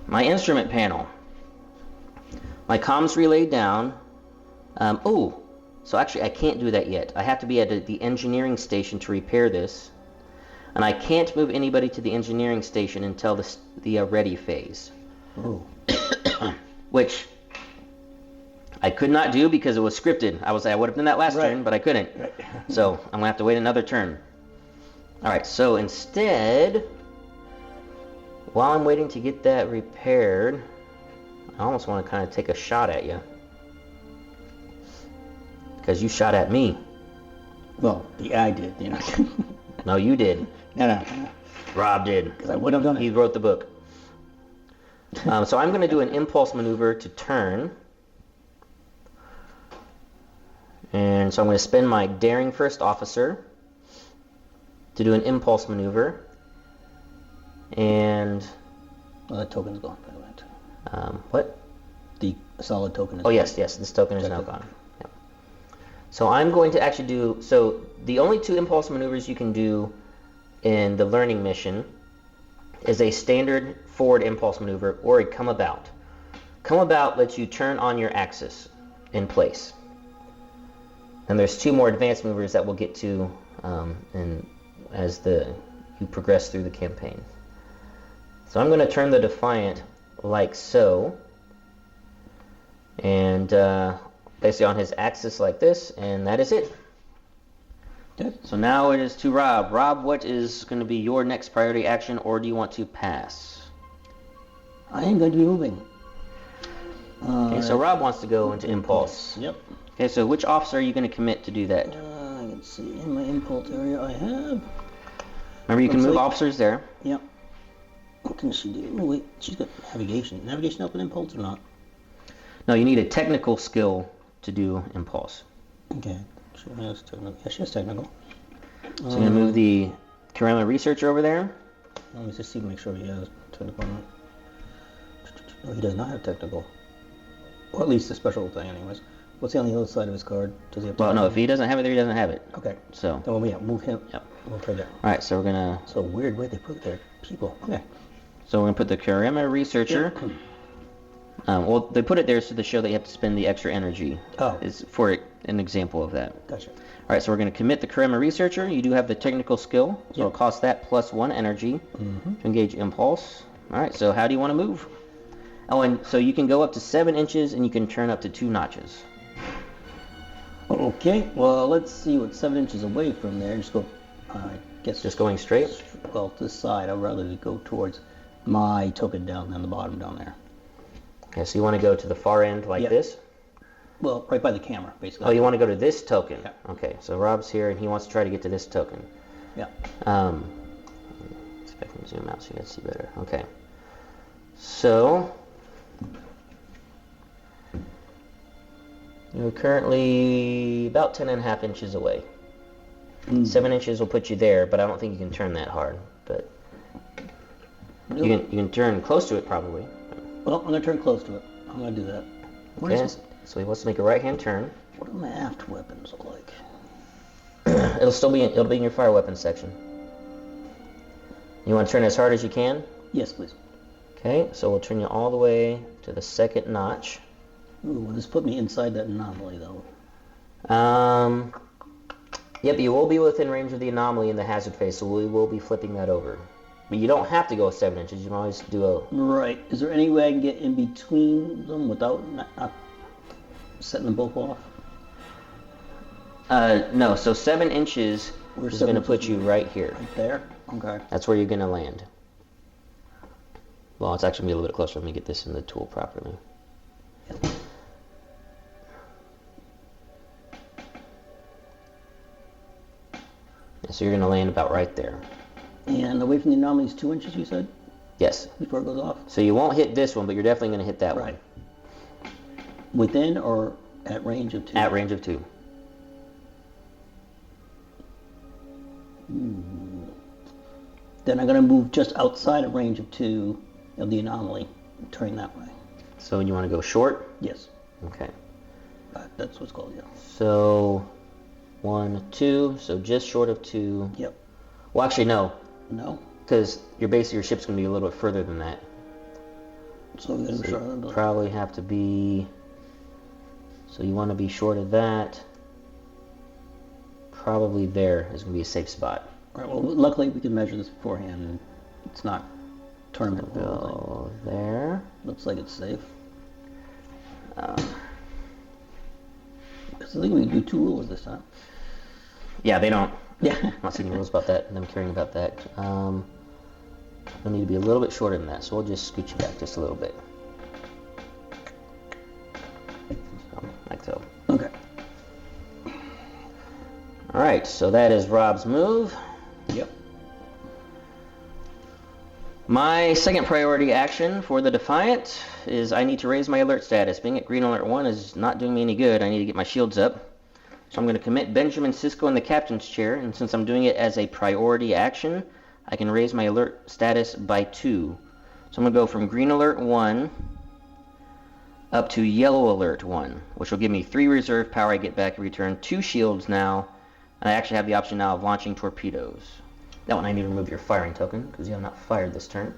my instrument panel. My comms relay down. So actually I can't do that yet. I have to be at the engineering station to repair this. And I can't move anybody to the engineering station until the ready phase. Oh. Which I could not do because it was scripted. I would have done that last turn, but I couldn't. Right. So I'm going to have to wait another turn. Alright, so instead, while I'm waiting to get that repaired, I almost want to kind of take a shot at you. Because you shot at me. Well, yeah, I did, you know. No, you did. No. Rob did. Because I would have done it. He wrote the book. So I'm going to do an impulse maneuver to turn. And so I'm going to spend my daring first officer to do an impulse maneuver. And... Well, that token's gone, by the way. What? The solid token is gone. Yes, this token is now gone. Yep. So I'm going to actually do... So the only 2 impulse maneuvers you can do in the learning mission is a standard forward impulse maneuver or a come about. Come about lets you turn on your axis in place. And there's 2 more advanced maneuvers that we'll get to as you progress through the campaign. So I'm going to turn the Defiant like so, and basically on his axis like this, and that is it. Okay. So now it is to Rob. Rob, what is going to be your next priority action, or do you want to pass? I am going to be moving. Okay, so Rob wants to go into impulse. Yep. Okay, so which officer are you going to commit to do that? I can see in my impulse area I have... Remember, you can move officers there. Yep. What can she do? Oh, wait, she's got navigation. Navigation up in impulse or not? No, you need a technical skill to do impulse. Okay. She has technical. Yeah, she has technical. So I'm going to move the Karama researcher over there. Let me just see to make sure he has technical or not. No, he does not have technical. Or at least a special thing anyways. What's he on the other side of his card? Does he have technical? Well, no, if he doesn't have it there, he doesn't have it. Okay. So. Then we'll move him. Yep. We'll put that. Alright, so we're going to... So weird way they put their people. Okay. So we're going to put the Karama researcher. Yep. Well, they put it there so to show that you have to spend the extra energy. Oh. Is for an example of that. Gotcha. Alright, so we're going to commit the Karama researcher. You do have the technical skill, so it'll cost that plus 1 energy to engage impulse. Alright, so how do you want to move? Oh, and so you can go up to 7 inches and you can turn up to 2 notches. Okay, well, let's see what's 7 inches away from there. Just go, I guess... Just going straight? Well, to this side. I'd rather go towards my token down than the bottom down there. Okay, so you want to go to the far end like this? Well, right by the camera, basically. Oh, you want to go to this token? Yeah. Okay, so Rob's here and he wants to try to get to this token. Yeah. Let's see if I can zoom out so you guys see better. Okay. So... You're currently about 10.5 inches away. 7 inches will put you there, but I don't think you can turn that hard. But you can turn close to it probably. Well, I'm gonna turn close to it. I'm gonna do that. What is this? So he wants to make a right-hand turn. What do my aft weapons look like? It'll be in your fire weapons section. You want to turn as hard as you can? Yes, please. Okay, so we'll turn you all the way to the 2nd notch. Ooh, will this put me inside that anomaly, though? Yep, you will be within range of the anomaly in the hazard phase, so we will be flipping that over. But you don't have to go 7 inches, you can always do a... Right. Is there any way I can get in between them without not setting them both off? No, so 7 inches is going to put you right here. Right there? Okay. That's where you're going to land. Well, it's actually going to be a little bit closer. Let me get this in the tool properly. Yep. So you're going to land about right there. And away from the anomaly is 2 inches, you said? Yes. Before it goes off? So you won't hit this one, but you're definitely going to hit that one. Within or at range of 2? At range of 2. Then I'm going to move just outside of range of 2 of the anomaly, turning that way. So you want to go short? Yes. Okay. That's what's called, yeah. So 1, 2, so just short of 2. Yep. Well, actually, no. No? Because your base of your ship's going to be a little bit further than that. So we're going to be short of that. Probably have to be... So you want to be short of that. Probably there is going to be a safe spot. All right, well, luckily we can measure this beforehand, and it's not tournament. Go there. Looks like it's safe. Because I think we can do 2 rules this time. Yeah, they don't. Yeah. I'm not seeing rules about that, them caring about that. You'll need to be a little bit shorter than that, so we'll just scoot you back just a little bit. Like so. Okay. Alright, so that is Rob's move. Yep. My second priority action for the Defiant is I need to raise my alert status. Being at green alert 1 is not doing me any good. I need to get my shields up. So I'm going to commit Benjamin Sisko in the captain's chair, and since I'm doing it as a priority action, I can raise my alert status by 2. So I'm going to go from green alert 1 up to yellow alert 1, which will give me 3 reserve power. I get back in return 2 shields now, and I actually have the option now of launching torpedoes. That one I need to remove your firing token, because you have not fired this turn.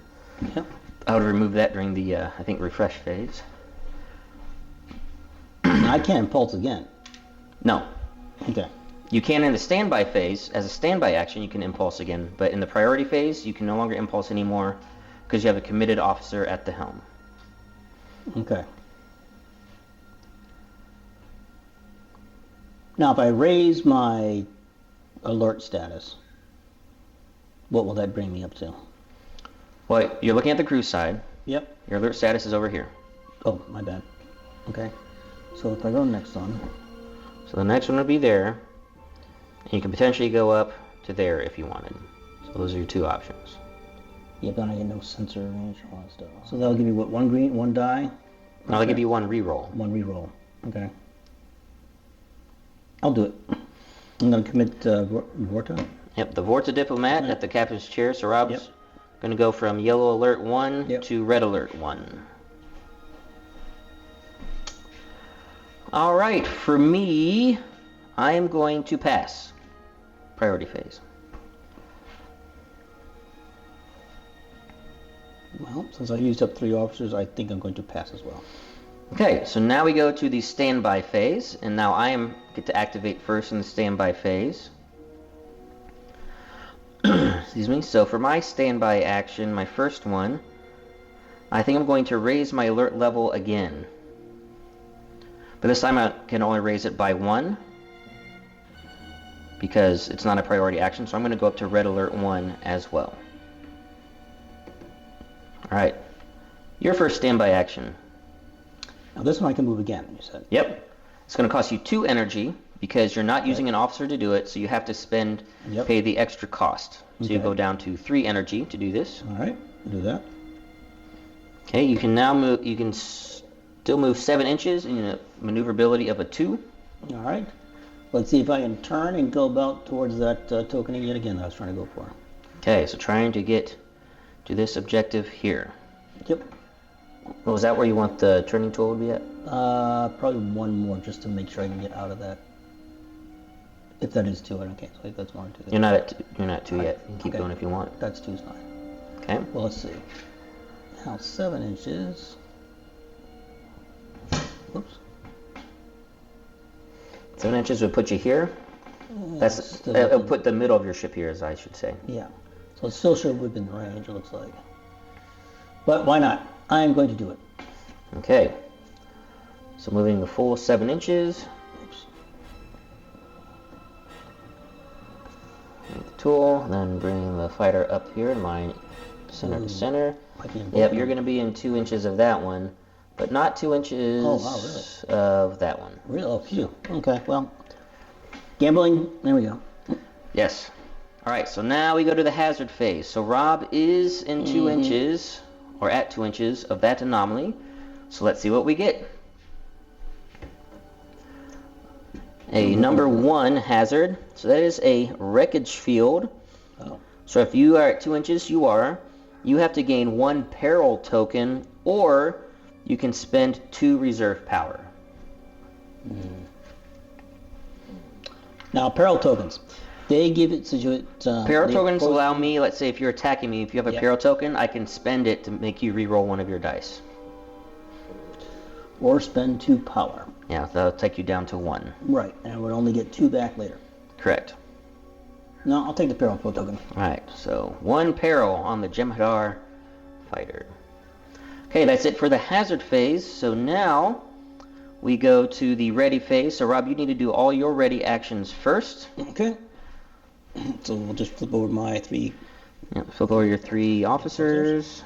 Yep. I would remove that during the, I think, refresh phase. I can't impulse again. No. Okay. You can in the standby phase. As a standby action, you can impulse again, but in the priority phase, you can no longer impulse anymore because you have a committed officer at the helm. Okay. Now, if I raise my alert status, what will that bring me up to? Well, you're looking at the crew side. Yep. Your alert status is over here. Oh, my bad. Okay. So if I go next one. So the next one would be there, and you can potentially go up to there if you wanted. So those are your 2 options. Yep, then I get no sensor range, all that stuff. So that'll give me what, 1 green, 1 die? Now I'll give you 1 reroll. 1 reroll. Okay. I'll do it. I'm going to commit Vorta. Yep, the Vorta Diplomat at the captain's chair. So Rob's going to go from yellow alert 1 to red alert 1. All right, for me, I am going to pass priority phase. Well, since I used up 3 officers, I think I'm going to pass as well. Okay, so now we go to the standby phase, and now I get to activate first in the standby phase. Excuse me. So for my standby action, my first one, I think I'm going to raise my alert level again. But this time I can only raise it by 1 because it's not a priority action, so I'm going to go up to red alert 1 as well. Alright, your first standby action. Now this one I can move again, you said? Yep. It's going to cost you 2 energy because you're not using an officer to do it, so you have to pay the extra cost. So you go down to 3 energy to do this. Alright, I'll do that. Okay, you can now move, you can still move 7 inches in a maneuverability of a 2. Alright. Let's see if I can turn and go about towards that token yet again that I was trying to go for. Okay, so trying to get to this objective here. Yep. Well, is that where you want the turning tool to be at? Probably 1 more just to make sure I can get out of that. If that is 2, I don't care. So that's 1 or 2. You're not at 2 yet. You can keep going if you want. That's 2's fine. Okay. Well, let's see. Now 7 inches. Whoops. 7 inches would put you here. That's it'll put the middle of your ship here, as I should say. Yeah. So it's still sure within range, it looks like. But why not? I am going to do it. Okay. So moving the full 7 inches. Oops. tool, then bring the fighter up here in my center to center. Yep, you're going to be in 2 inches of that one, but not 2 inches of that one. Really? Oh, phew. Okay, well, gambling, there we go. Yes. All right, so now we go to the hazard phase. So Rob is in 2 inches, or at 2 inches of that anomaly. So let's see what we get. A number 1 hazard. So that is a wreckage field. Oh. So if you are at 2 inches, you have to gain 1 peril token, or you can spend 2 reserve power. Now, peril tokens. They give it to you. Peril tokens allow me, let's say if you're attacking me, if you have a peril token, I can spend it to make you re-roll 1 of your dice. Or spend 2 power. Yeah, that'll take you down to 1. Right, and I would only get 2 back later. Correct. No, I'll take the peril token. Alright, so 1 peril on the Jem'Hadar fighter. Okay, that's it for the hazard phase. So now we go to the ready phase. So Rob, you need to do all your ready actions first. Okay. So we'll just flip over my 3. Yeah, flip over your 3 officers.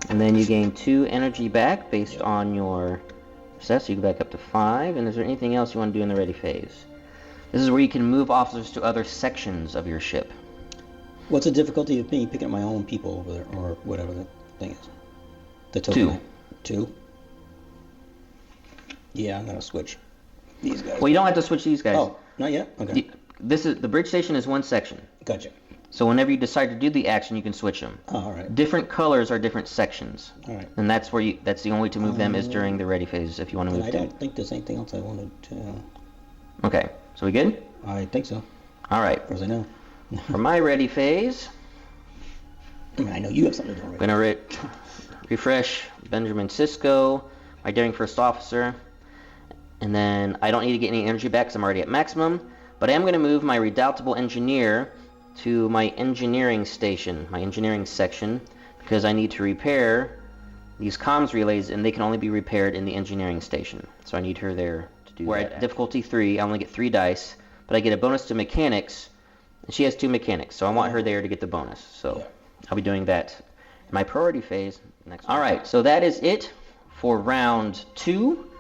And then you gain 2 energy back based on your success. So you go back up to 5. And is there anything else you want to do in the ready phase? This is where you can move officers to other sections of your ship. What's the difficulty of me picking up my own people over there, or whatever the thing is? The token. 2. Yeah, I'm gonna switch these guys. Well, you don't have to switch these guys. Oh, not yet? Okay. The bridge station is 1 section. Gotcha. So whenever you decide to do the action, you can switch them. Oh, all right. Different colors are different sections. All right. And that's the only way to move them is during the ready phase if you want to move I them. don't think there's anything else I wanted to... Okay, so we good? I think so. All right. Of course I know. For my ready phase, I mean, I know you have something to do I'm going to refresh Benjamin Sisko, my daring first officer, and then I don't need to get any energy back because I'm already at maximum, but I am going to move my redoubtable engineer to my engineering station, my engineering section, because I need to repair these comms relays, and they can only be repaired in the engineering station. So I need her there to do that. We're at difficulty 3. I only get 3 dice, but I get a bonus to mechanics, and she has 2 mechanics, so I want her there to get the bonus. So I'll be doing that in my priority phase next. All right, so that is it for round 2.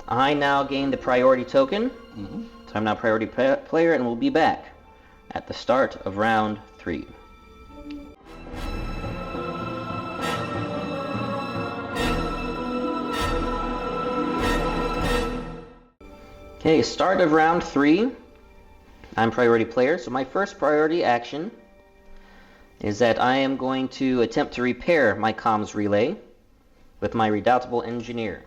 I now gain the priority token, so I'm now priority player, and we'll be back at the start of round 3. Okay, start of round 3. I'm priority player, so my first priority action is that I am going to attempt to repair my comms relay with my redoubtable engineer.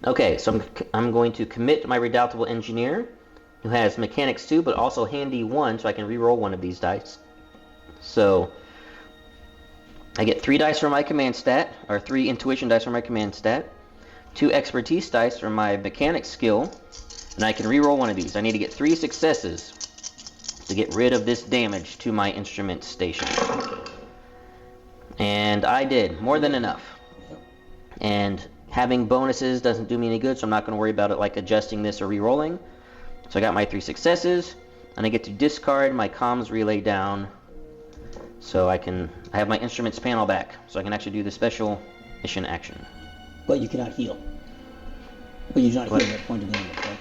Okay, so I'm going to commit my redoubtable engineer, who has mechanics 2, but also handy 1, so I can re-roll 1 of these dice. So I get 3 dice from my command stat, or 3 intuition dice from my command stat, 2 expertise dice from my mechanics skill, and I can re-roll 1 of these. I need to get 3 successes to get rid of this damage to my instrument station. And I did, more than enough. And having bonuses doesn't do me any good, so I'm not going to worry about it like adjusting this or re-rolling. So I got my 3 successes, and I get to discard my comms relay down, so I have my instruments panel back, so I can actually do the special mission action. But you cannot heal. But you're not healing at point of damage, right?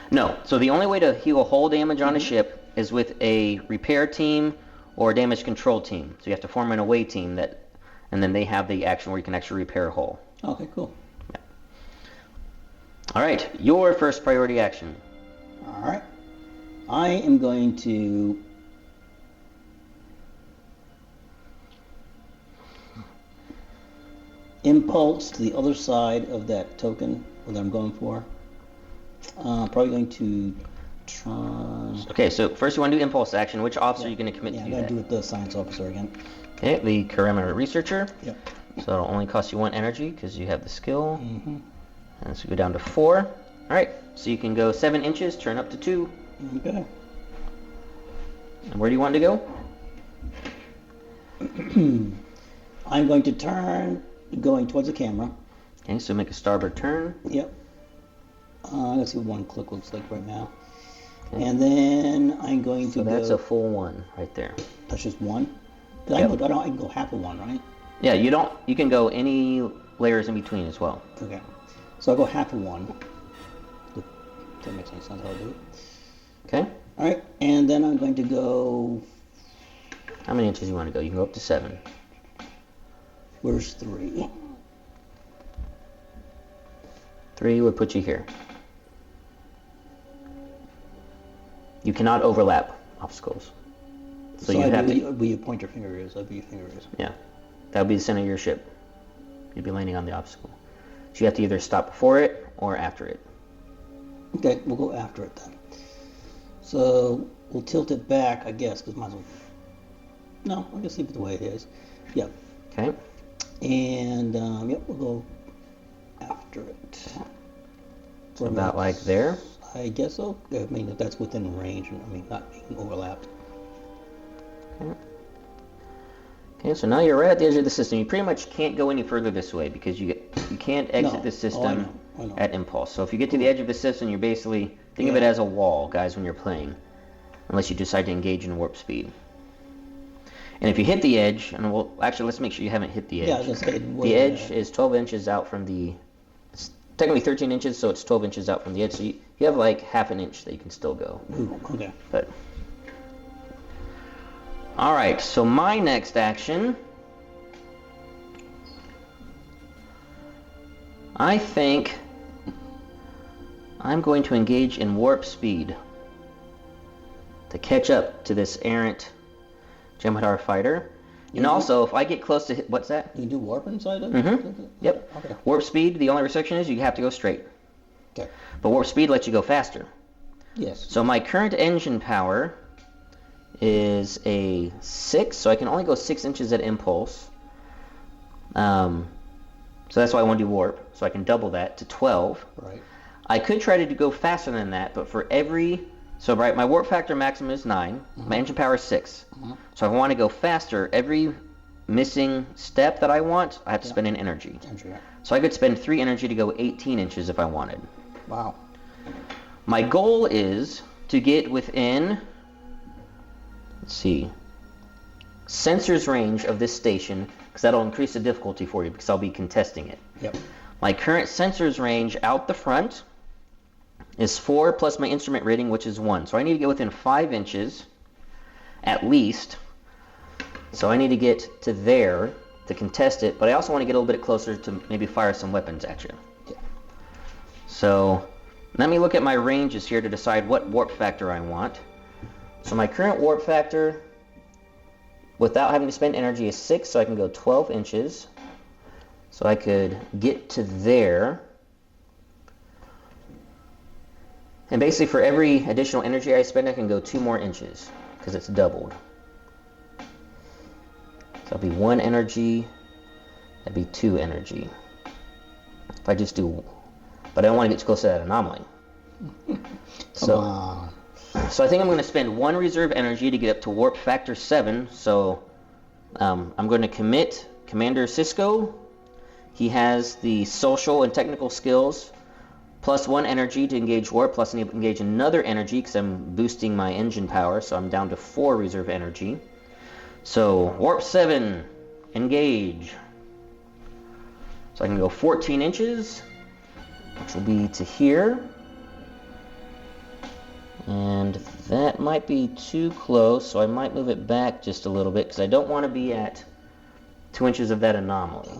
No, so the only way to heal hull damage on a ship is with a repair team or a damage control team. So you have to form an away team and then they have the action where you can actually repair a hull. Okay, cool. Yeah. All right, your first priority action. All right. I am going to impulse to the other side of that token that I'm going for. Probably going to try... Okay, so first you want to do impulse action. Which officer are you going to commit to do that? I'm going to do it the science officer again. Okay, the Perimeter Researcher. Yep. So it'll only cost you 1 energy because you have the skill. And so go down to 4. All right, so you can go 7 inches, turn up to 2. Okay. And where do you want to go? I'm going to turn, going towards the camera. Okay, so make a starboard turn. Yep. Let's see what 1 click looks like right now. Okay. And then I'm going to So go... that's a full 1 right there. That's just 1? Yep. I can go half of 1, right? Yeah, you can go any layers in between as well. Okay. So I'll go half of 1. If that makes any sense how I do it. Okay. Alright, and then I'm going to go... How many inches you want to go? You can go up to 7. Where's 3? 3 would put you here. You cannot overlap obstacles. So you have to... Where you point your finger is, that'd be your finger is. Yeah. That would be the center of your ship. You'd be landing on the obstacle. So you have to either stop before it or after it. Okay, we'll go after it then. So we'll tilt it back, I guess, because might as well... No, I'll just leave it the way it is. Yep. Okay. And, yep, we'll go after it. So about like there? I guess so. I mean, if that's within range, I mean, not being overlapped. Okay. Okay, so now you're right at the edge of the system. You pretty much can't go any further this way because you can't exit the system I know. at impulse. So if you get to the edge of the system, you're basically... Think of it as a wall, guys, when you're playing. Unless you decide to engage in warp speed. And if you hit the edge, and we'll... Actually, let's make sure you haven't hit the edge. Yeah, I was gonna say, the edge is 12 inches out from the... It's technically 13 inches, so it's 12 inches out from the edge. So you have like half an inch that you can still go. Ooh, okay. But... Alright, so my next action... I think... I'm going to engage in warp speed to catch up to this errant Jem'Hadar fighter. And also, if I get close to... What's that? You can do warp inside of it? Mm-hmm. Yep. Okay. Warp speed, the only restriction is you have to go straight. Okay. But warp speed lets you go faster. Yes. So my current engine power is a 6, so I can only go 6 inches at impulse. So that's why I want to do warp, so I can double that to 12. Right. I could try to go faster than that, but for every... So right, my warp factor maximum is 9. My engine power is 6. So if I want to go faster, every missing step that I want, I have to spend an energy. So I could spend 3 energy to go 18 inches if I wanted. Wow. My goal is to get within... Let's see. Sensors range of this station, because that'll increase the difficulty for you, because I'll be contesting it. Yep. My current sensors range out the front is 4 plus my instrument rating, which is 1. So I need to get within 5 inches, at least. So I need to get to there to contest it, but I also want to get a little bit closer to maybe fire some weapons at you. Yeah. So let me look at my ranges here to decide what warp factor I want. So my current warp factor, without having to spend energy, is 6, so I can go 12 inches. So I could get to there. And basically for every additional energy I spend, I can go 2 more inches, because it's doubled. So that'll be 1 energy, that'd be 2 energy. If I just do... But I don't want to get too close to that anomaly. So I think I'm going to spend 1 reserve energy to get up to warp factor 7. So I'm going to commit Commander Sisko. He has the social and technical skills, plus 1 energy to engage warp, plus I need to engage another energy because I'm boosting my engine power, so I'm down to 4 reserve energy. So warp 7, engage. So I can go 14 inches, which will be to here. And that might be too close, so I might move it back just a little bit because I don't want to be at 2 inches of that anomaly.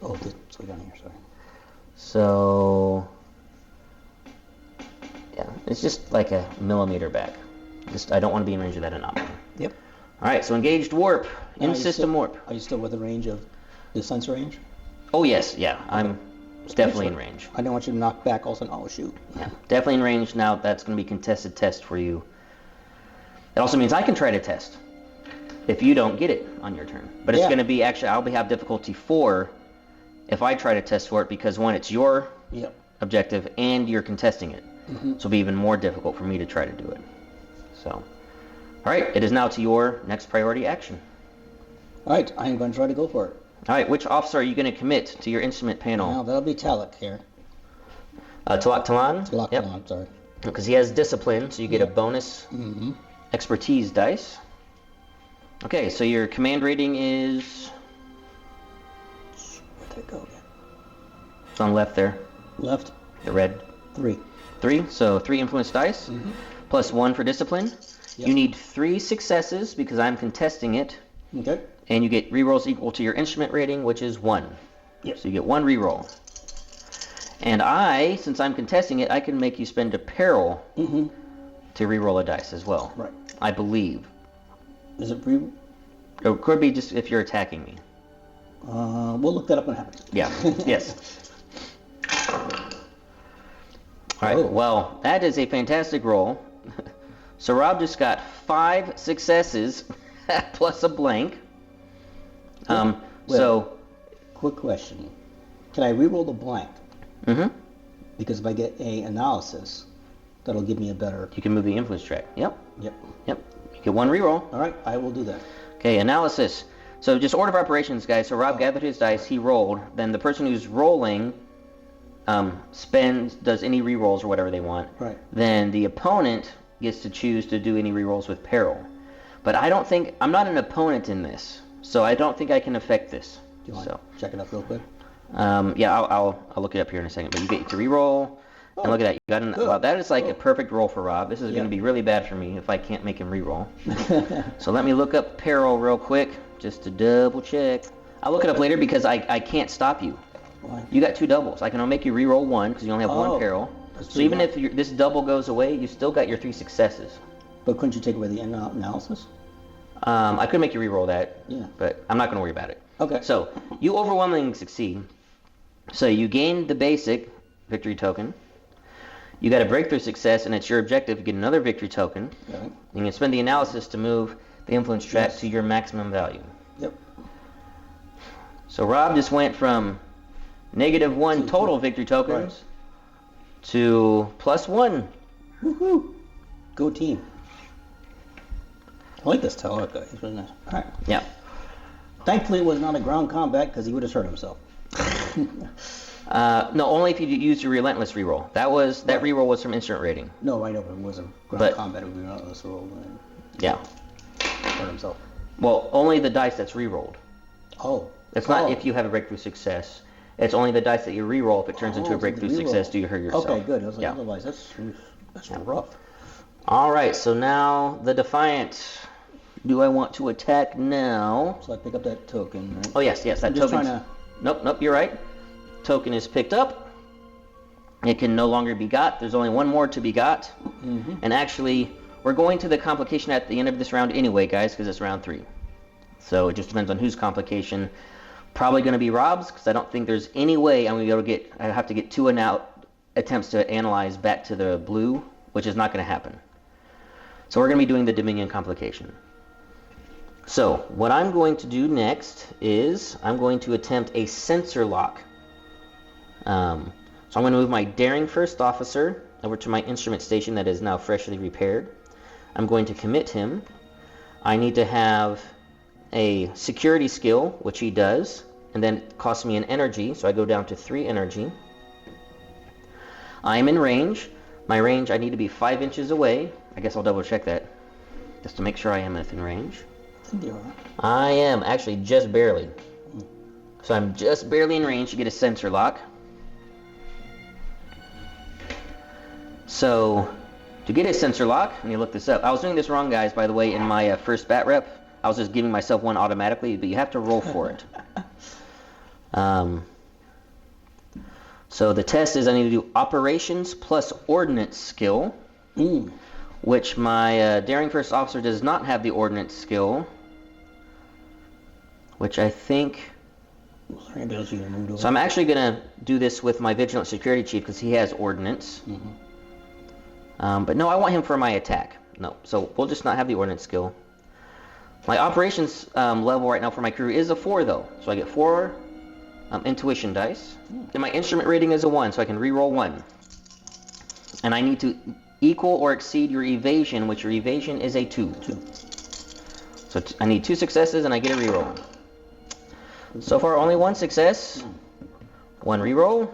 It's way down here, sorry. So, yeah, it's just like a millimeter back. I don't want to be in range of that anomaly. Yep. Alright, so engaged warp, in-system warp. Are you still within range of the sensor range? Oh yes, yeah, I'm definitely in range. I didn't want you to knock back all of a sudden, oh shoot. Yeah, definitely in range now. That's going to be a contested test for you. It also means I can try to test if you don't get it on your turn. But it's going to be, actually, I'll have difficulty 4 if I try to test for it, because 1, it's your objective and you're contesting it. So it'll be even more difficult for me to try to do it. So, alright, it is now to your next priority action. Alright, I am going to try to go for it. Alright, which officer are you going to commit to your instrument panel? Now, that'll be Talak here. Talak Talan? Talak Talan, sorry. because he has discipline, so you get a bonus expertise dice. Okay, so your command rating is... Where'd that go again? It's on left there. Left? The red. 3. 3, so 3 influence dice, plus 1 for discipline. Yep. You need 3 successes because I'm contesting it. Okay. And you get rerolls equal to your instrument rating, which is 1. Yep. So you get 1 reroll. And I, since I'm contesting it, I can make you spend a peril to reroll a dice as well. Right. I believe. Is it pre? It could be just if you're attacking me. We'll look that up when it happens. Yeah. Yes. All right. Oh. Well, that is a fantastic roll. So Rob just got 5 successes plus a blank. So. Quick question: can I reroll the blank? Mm-hmm. Because if I get a analysis, that'll give me a better. You can move the influence track. Yep. Yep. Yep. You get 1 reroll. All right, I will do that. Okay, analysis. So just order of operations, guys. So Rob gathered his dice, he rolled. Then the person who's rolling does any rerolls or whatever they want. Right. Then the opponent gets to choose to do any rerolls with peril. But I'm not an opponent in this, so I don't think I can affect this. Do you want to check it up real quick? Yeah, I'll look it up here in a second. But you get to reroll. And look at that. You got wow, that is like a perfect roll for Rob. This is going to be really bad for me if I can't make him reroll. So let me look up peril real quick just to double check. I'll look it up later because I can't stop you. Why? You got 2 doubles. I can only make you reroll 1 because you only have 1 peril. So even if this double goes away, you still got your 3 successes. But couldn't you take away the analysis? I could make you reroll that. Yeah. But I'm not going to worry about it. Okay. So you overwhelmingly succeed. So you gain the basic victory token. You got a breakthrough success, and it's your objective. You get another victory token. Okay. You can spend the analysis to move the influence track to your maximum value. Yep. So Rob just went from -1 total victory tokens to +1. Woohoo! Go team. I like this Tater guy. He's really nice. All right. Yeah. Thankfully, it was not a ground combat because he would have hurt himself. No, only if you use your relentless reroll. That reroll was from instrument rating. No, I know, but it wasn't ground combat. It would be relentless roll. Yeah. Hurt himself. Well, only the dice that's rerolled. Oh. It's not if you have a breakthrough success. It's only the dice that you reroll. If it turns into a breakthrough success, do you hurt yourself? Okay, good. I was like, otherwise, that's rough. All right, so now the Defiant. Do I want to attack now? So I pick up that token, right? Oh, yes, that token. Nope, you're right. Token is picked up. It can no longer be got. There's only 1 more to be got. And actually, we're going to the complication at the end of this round anyway, guys, because it's round 3. So it just depends on whose complication. Probably going to be Rob's, because I don't think there's any way I'm going to be able to get... I have to get 2 attempts to analyze back to the blue, which is not going to happen. So we're going to be doing the Dominion complication. So what I'm going to do next is I'm going to attempt a sensor lock. So I'm going to move my daring first officer over to my instrument station that is now freshly repaired. I'm going to commit him. I need to have a security skill, which he does, and then it costs me an energy, so I go down to 3 energy. I am in range. My range, I need to be 5 inches away. I guess I'll double check that just to make sure I am within range. I am actually just barely. So I'm just barely in range to get a sensor lock. So to get a sensor lock, let me look this up. I was doing this wrong, guys, by the way, in my first bat rep. I was just giving myself 1 automatically, but you have to roll for it. So the test is I need to do operations plus ordnance skill, which my daring first officer does not have the ordnance skill, which I think... So I'm actually going to do this with my vigilant security chief because he has ordnance. But no, I want him for my attack. No, so we'll just not have the ordnance skill. My operations level right now for my crew is a 4 though, so I get 4 intuition dice. And my instrument rating is a 1, so I can re-roll 1. And I need to equal or exceed your evasion, which your evasion is a 2. So I need 2 successes and I get a re-roll. So far only 1 success, 1 re-roll,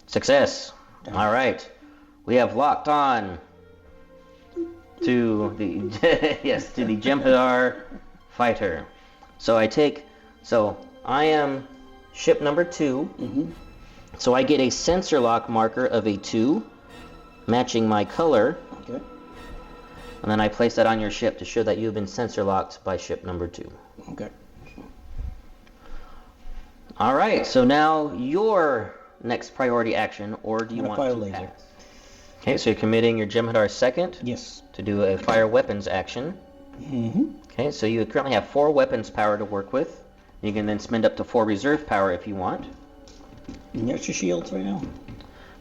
success. All right. we have locked on to the yes, to the Jem'Hadar fighter. So I am ship number 2. Mm-hmm. So I get a sensor lock marker of a 2, matching my color. Okay. And then I place that on your ship to show that you have been sensor locked by ship number 2. Okay. All right, so now your next priority action, or do you want fire to laser. pass? Okay, so you're committing your Jem'Hadar second Yes. to do a fire weapons action. Mm-hmm. Okay, so you currently have 4 weapons power to work with. You can then spend up to 4 reserve power if you want. And there's your shields right now.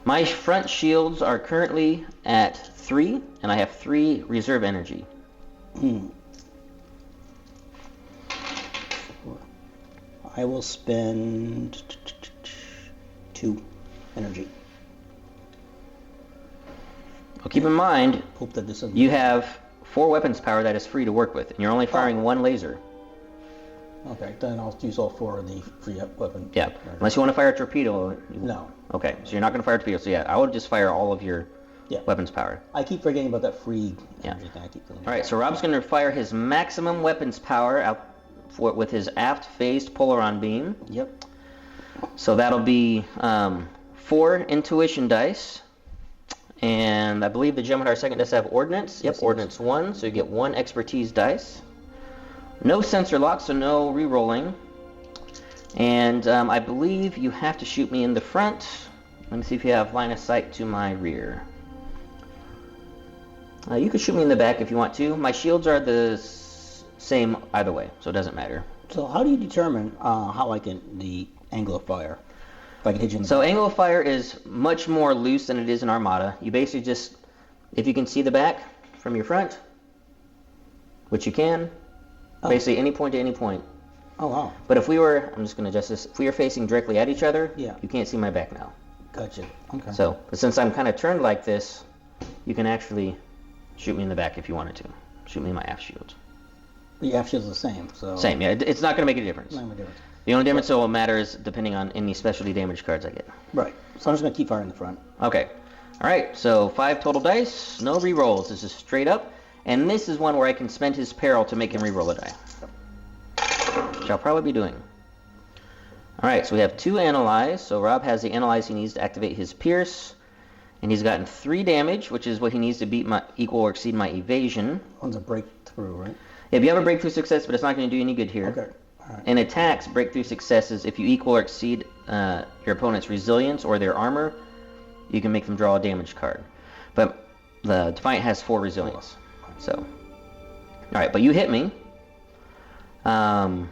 My front shields are currently at 3, and I have 3 reserve energy. I will spend 2 energy. Well, keep in mind, Hope that this doesn't... you have 4 weapons power that is free to work with, and you're only firing 1 laser. Okay, then I'll use all 4 of the free weapon. Yeah, unless you want to fire a torpedo. No. Okay, so you're not going to fire a torpedo, so yeah, I would just fire all of your weapons power. I keep forgetting about that free energy thing. I keep doing Alright, so Rob's going to fire his maximum weapons power out with his aft phased polaron beam. Yep. So that'll be 4 intuition dice. And I believe the Jem'Hadar second does have ordnance. Yep, Yes, ordnance 1, so you get 1 expertise dice. No sensor lock, so no re-rolling. And I believe you have to shoot me in the front. Let me see if you have line of sight to my rear. You can shoot me in the back if you want to. My shields are the same either way, so it doesn't matter. So how do you determine how I can... the angle of fire? If I can hit you in the So back? angle of fire is much more loose than it is in Armada. You basically just, if you can see the back from your front, which you can, basically any point to any point. Oh, wow. But if we were, I'm just going to adjust this, if we were facing directly at each other, Yeah. you can't see my back now. Gotcha. Okay. So, but since I'm kind of turned like this, you can actually shoot me in the back if you wanted to. Shoot me in my aft shield. The aft shield's the same, so... Same, yeah, it's not going to make a difference. Not much difference. The only difference that will matter is depending on any specialty damage cards I get. Right. So I'm just going to keep firing in the front. Okay. Alright, so 5 total dice, no re-rolls. This is straight up. And this is one where I can spend his peril to make him re-roll a die. Which I'll probably be doing. Alright, so we have 2 analyze. So Rob has the analyze he needs to activate his pierce. And he's gotten 3 damage, which is what he needs to beat my equal or exceed my evasion. One's a breakthrough, right? If you have a breakthrough success, but it's not going to do any good here. Okay. All right. In attacks, breakthrough successes, if you equal or exceed your opponent's resilience or their armor, you can make them draw a damage card. But the Defiant has 4 resilience. So, alright, but you hit me. I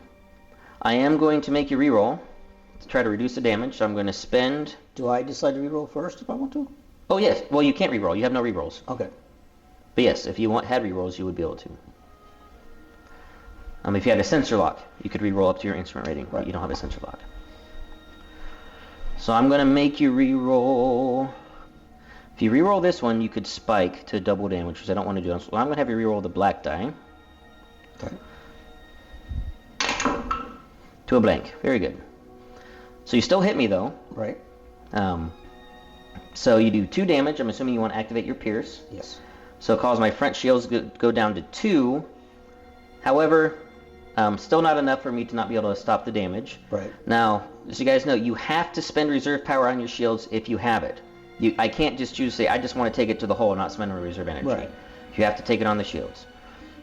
am going to make you reroll to try to reduce the damage, so I'm going to spend... Do I decide to reroll first if I want to? Oh yes, well you can't reroll, you have no rerolls. Okay. But yes, if you had rerolls, you would be able to. If you had a sensor lock, you could reroll up to your instrument rating, but you don't have a sensor lock. So I'm going to make you reroll... If you reroll this one, you could spike to double damage, which I don't want to do. So I'm going to have you reroll the black die. Okay. To a blank. Very good. So you still hit me, though. Right. So you do 2 damage. I'm assuming you want to activate your pierce. Yes. So it causes my front shields go down to 2. However, still not enough for me to not be able to stop the damage. Right. Now, as you guys know, you have to spend reserve power on your shields if you have it. I can't just choose to say, I just want to take it to the hole and not spend my reserve energy. Right. You have to take it on the shields.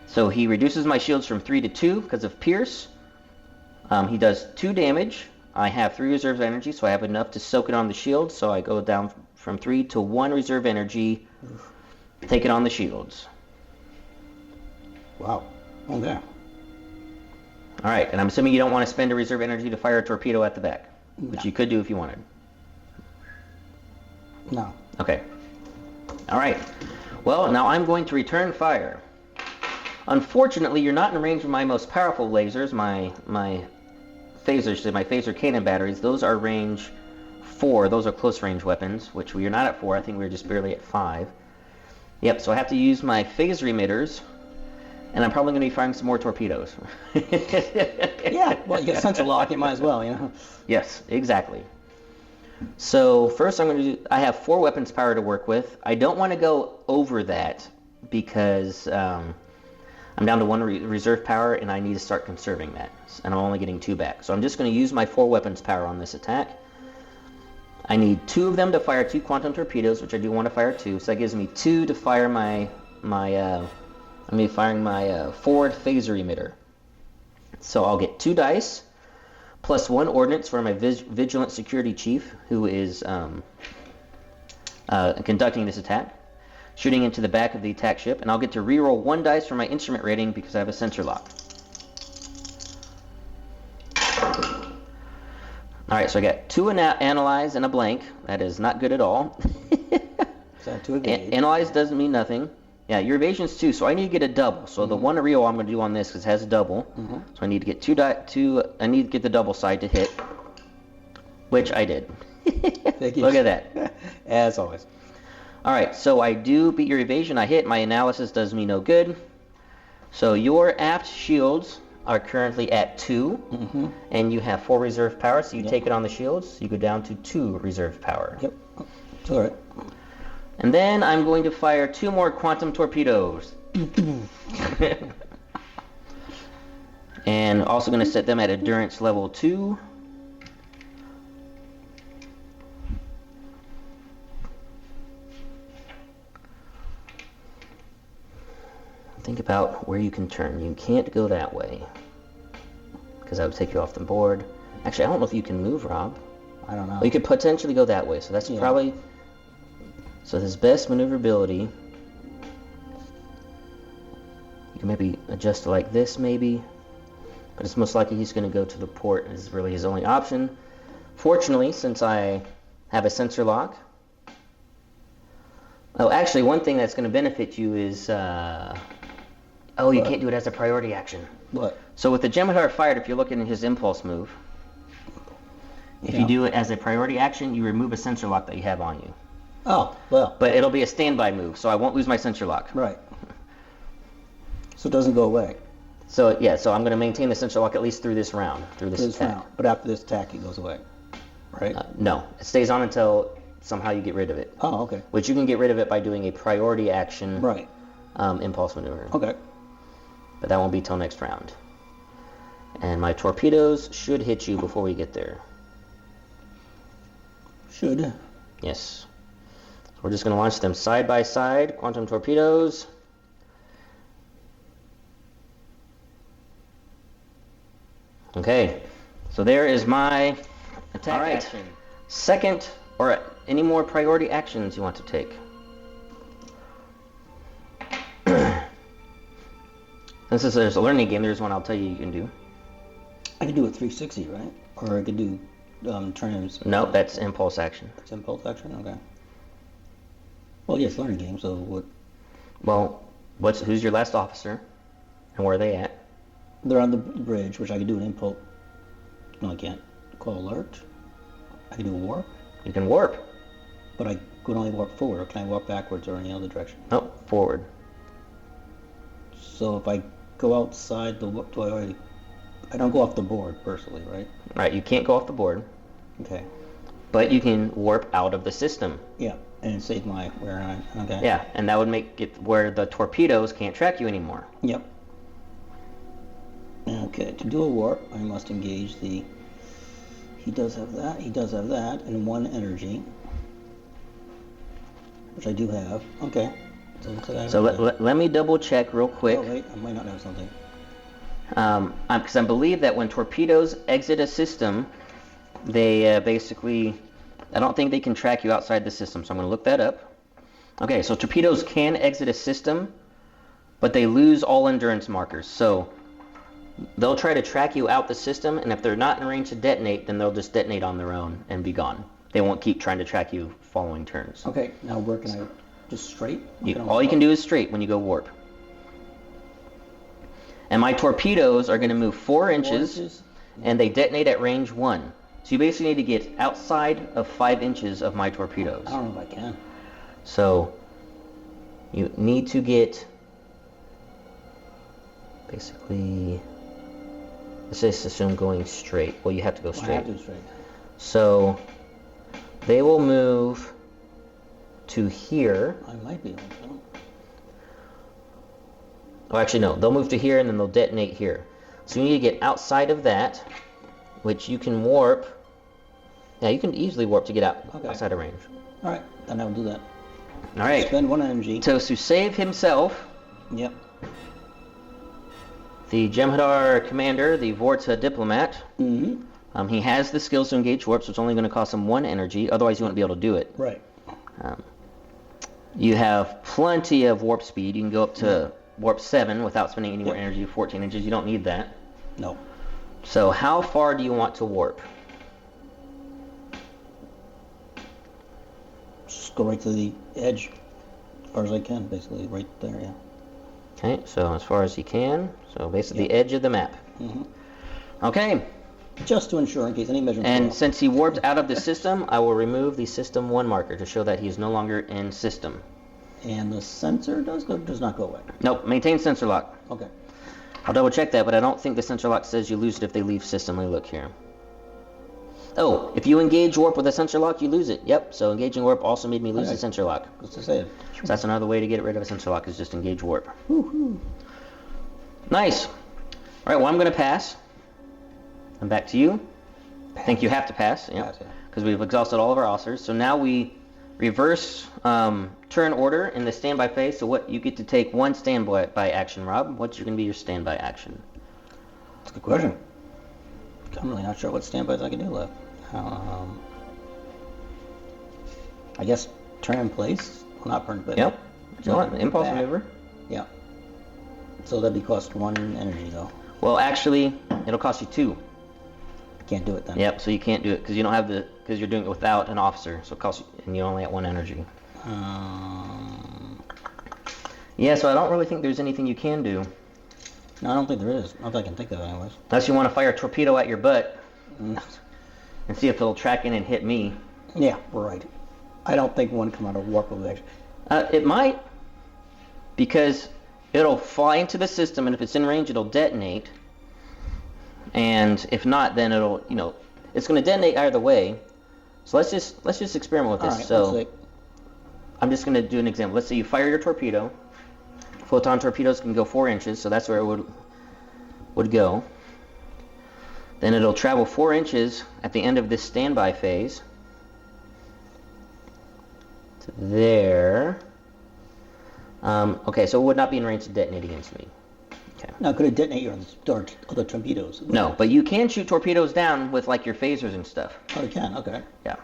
So he reduces my shields from 3 to 2 because of pierce. He does 2 damage. I have 3 reserve energy, so I have enough to soak it on the shield. So I go down from 3 to 1 reserve energy. Take it on the shields. Wow. Okay. Alright, and I'm assuming you don't want to spend a reserve energy to fire a torpedo at the back. Which you could do if you wanted. No. Okay. Alright. Well, now I'm going to return fire. Unfortunately, you're not in range of my most powerful lasers, my phasers, my phaser cannon batteries. Those are range 4. Those are close range weapons, which we are not at 4. I think we're just barely at 5. Yep, so I have to use my phaser emitters, and I'm probably going to be firing some more torpedoes. Yeah, well, you got sensor lock, you might as well, you know. Yes, exactly. So first I'm going to do, I have 4 weapons power to work with. I don't want to go over that because I'm down to 1 reserve power and I need to start conserving that. And I'm only getting 2 back. So I'm just going to use my 4 weapons power on this attack. I need 2 of them to fire 2 quantum torpedoes, which I do want to fire 2. So that gives me 2 to fire I'm going to be firing my forward phaser emitter. So I'll get 2 dice. Plus 1 ordnance for my vigilant security chief, who is conducting this attack, shooting into the back of the attack ship, and I'll get to reroll 1 dice for my instrument rating because I have a sensor lock. Alright, so I got 2 analyze and a blank. That is not good at all. So 2 evade. Analyze doesn't mean nothing. Yeah, your evasion's 2, so I need to get a double. So the 1 reroll I'm going to do on this because it has a double. So I need to get 2. I need to get the double side to hit, which I did. Look at that. As always. All right, so I do beat your evasion. I hit. My analysis does me no good. So your apt shields are currently at 2, and you have 4 reserve power. So you take it on the shields. You go down to 2 reserve power. Yep. It's all right. And then I'm going to fire 2 more quantum torpedoes. And also going to set them at endurance level 2. Think about where you can turn. You can't go that way, because that would take you off the board. Actually, I don't know if you can move, Rob. I don't know. Well, you could potentially go that way, so that's probably... So his best maneuverability, you can maybe adjust it like this, maybe. But it's most likely he's going to go to the port. Is really his only option. Fortunately, since I have a sensor lock... Oh, actually, one thing that's going to benefit you is... Oh, you can't do it as a priority action. What? So with the Gemidar fired, if you're looking at his impulse move, if you do it as a priority action, you remove a sensor lock that you have on you. Oh, well. But it'll be a standby move, so I won't lose my sensor lock. Right. So it doesn't go away. So yeah, so I'm going to maintain the sensor lock at least through this round, through this attack. Round. But after this attack, it goes away. Right? No, it stays on until somehow you get rid of it. Oh, okay. Which you can get rid of it by doing a priority action Right. Impulse maneuver. Okay. But that won't be till next round. And my torpedoes should hit you before we get there. Should. Yes. So we're just going to launch them side by side, quantum torpedoes. Okay. So there is my attack action. Second, or any more priority actions you want to take? Since there's a learning game, there's one I'll tell you can do. I could do a 360, right? Or I could do turns. No, that's impulse action. It's impulse action? Okay. Well, yeah, it's a learning game, so what? Well, who's your last officer? And where are they at? They're on the bridge, which I could do an impulse. No, I can't. Call alert. I can do a warp. You can warp. But I could only warp forward, or can I warp backwards or any other direction? No, forward. So if I go outside the warp, I don't go off the board personally, right? Right, you can't go off the board. Okay. But you can warp out of the system. Yeah, and save my where I. Okay. Yeah, and that would make it where the torpedoes can't track you anymore. Yep. Okay, to do a warp, I must engage the... He does have that, and 1 energy. Which I do have. Okay. So let me double check real quick. Oh, wait, I might not have something. Because I believe that when torpedoes exit a system, they basically... I don't think they can track you outside the system, so I'm going to look that up. Okay, so torpedoes can exit a system, but they lose all endurance markers. So they'll try to track you out the system, and if they're not in range to detonate, then they'll just detonate on their own and be gone. They won't keep trying to track you following turns. Okay, now where can I... Just straight? All you can do is straight when you go warp. And my torpedoes are going to move 4 inches, and they detonate at range 1. So you basically need to get outside of 5 inches of my torpedoes. I don't know if I can. So you need to get basically... Let's just assume going straight. Well, you have to go straight. I have to go straight. So They will move to here. I might be able to. Oh, actually, no. They'll move to here, and then they'll detonate here. So you need to get outside of that, which you can warp. Yeah, you can easily warp to get outside of range. All right, then I'll do that. All right. Spend 1 energy. So to save himself, Yep. the Jem'Hadar commander, the Vorta diplomat, he has the skills to engage warp, so it's only going to cost him 1 energy. Otherwise, you won't be able to do it. Right. You have plenty of warp speed. You can go up to warp 7 without spending any more energy. 14 inches. You don't need that. No. So how far do you want to warp? Just go right to the edge, as far as I can, basically, right there, yeah. Okay, so as far as you can. So basically the edge of the map. Okay. Just to ensure in case any measurements And are off. since he warped out of the system, I will remove the System 1 marker to show that he is no longer in system. And the sensor does not go away. Nope, maintain sensor lock. Okay. I'll double check that, but I don't think the sensor lock says you lose it if they leave system. Let me look here. Oh, if you engage warp with a sensor lock, you lose it. Yep, so engaging warp also made me lose the sensor lock. What's to say? So that's another way to get rid of a sensor lock is just engage warp. Woohoo. Nice. All right, well, I'm going to pass. And back to you. I think you have to pass, yeah, Pass, yeah. because we've exhausted all of our officers. So now we reverse turn order in the standby phase. So what you get to take 1 standby action, Rob. What's going to be your standby action? That's a good question. I'm really not sure what standbys I can do left. I guess turn in place. Well, not turn in place. Yep. Impulse back. maneuver. Yeah. So that'd be cost 1 energy though. Well, actually, it'll cost you 2. Can't do it then. Yep. So you can't do it because you don't have because you're doing it without an officer. So it costs you, and you only have 1 energy. Yeah. So I don't really think there's anything you can do. No, I don't think there is. Not that I can think of anyways. Unless you want to fire a torpedo at your butt and see if it'll track in and hit me. Yeah, right. I don't think one come out of warp will actually. It might, because it'll fly into the system, and if it's in range, it'll detonate. And if not, then it'll, it's going to detonate either way. So let's just experiment with this. All right, so let's see. I'm just going to do an example. Let's say you fire your torpedo. Photon torpedoes can go 4 inches, so that's where it would go. Then it'll travel 4 inches at the end of this standby phase to there. Okay, so it would not be in range to detonate against me. Okay. Now, could it detonate your other torpedoes? No, but you can shoot torpedoes down with like your phasers and stuff. Oh, you can. Okay. Yeah.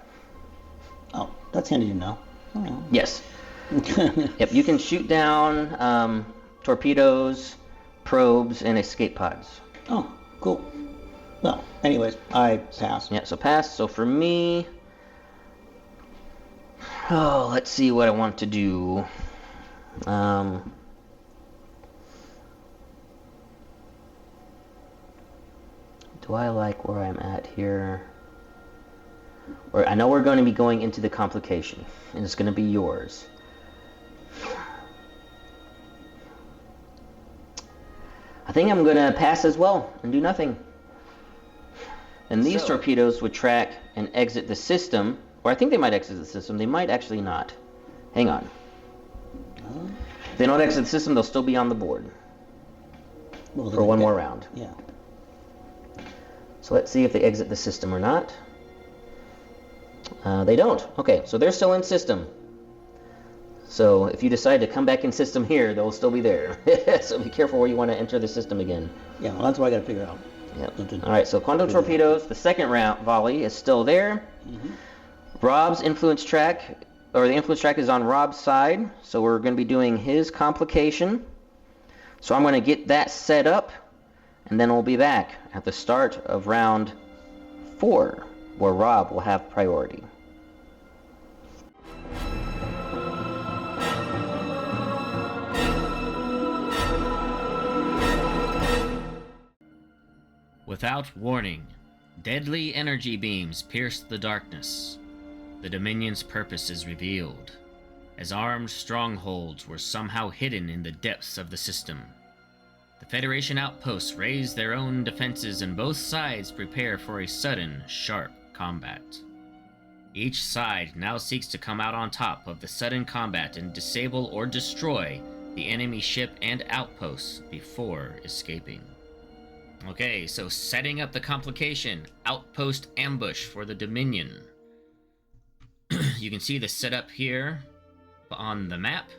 Oh, that's handy to know. Oh. Yes. Yep, you can shoot down torpedoes, probes, and escape pods. Oh, cool. Well, anyways, I pass. Yeah, so pass. So for me, let's see what I want to do. Do I like where I'm at here? Or I know we're going to be going into the complication, and it's going to be yours. I think I'm going to pass as well and do nothing. And these torpedoes would track and exit the system, or I think they might exit the system. They might actually not. Hang on. If they don't exit the system, they'll still be on the board for one more round. Yeah. So let's see if they exit the system or not. They don't. Okay, so they're still in system. So if you decide to come back in system here, they'll still be there. So be careful where you want to enter the system again. Yeah, well, that's what I got to figure out. Yep. All right, so quantum torpedoes, the second round volley is still there. Rob's influence track, or the influence track is on Rob's side, so we're going to be doing his complication. So I'm going to get that set up, and then we'll be back at the start of round 4, where Rob will have priority. Without warning, deadly energy beams pierced the darkness. The Dominion's purpose is revealed, as armed strongholds were somehow hidden in the depths of the system. The Federation outposts raise their own defenses and both sides prepare for a sudden, sharp combat. Each side now seeks to come out on top of the sudden combat and disable or destroy the enemy ship and outposts before escaping. Okay, so setting up the complication, outpost ambush for the Dominion. You can see the setup here on the map.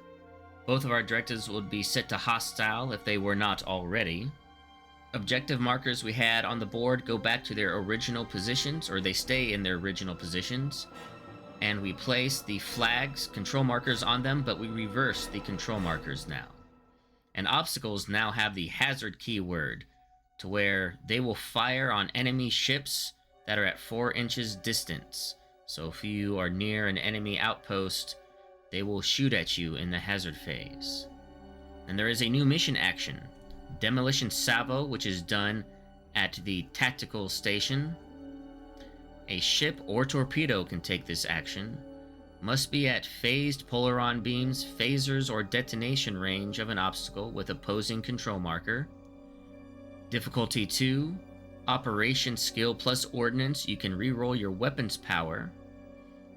Both of our directives would be set to hostile if they were not already. Objective markers we had on the board go back to their original positions, or they stay in their original positions. And we place the flags, control markers on them, but we reverse the control markers now. And obstacles now have the hazard keyword, to where they will fire on enemy ships that are at 4 inches distance. So if you are near an enemy outpost, they will shoot at you in the hazard phase. And there is a new mission action, Demolition Salvo, which is done at the tactical station. A ship or torpedo can take this action. Must be at phased polaron beams, phasers, or detonation range of an obstacle with opposing control marker. Difficulty 2, Operation Skill plus Ordnance. You can reroll your weapons power.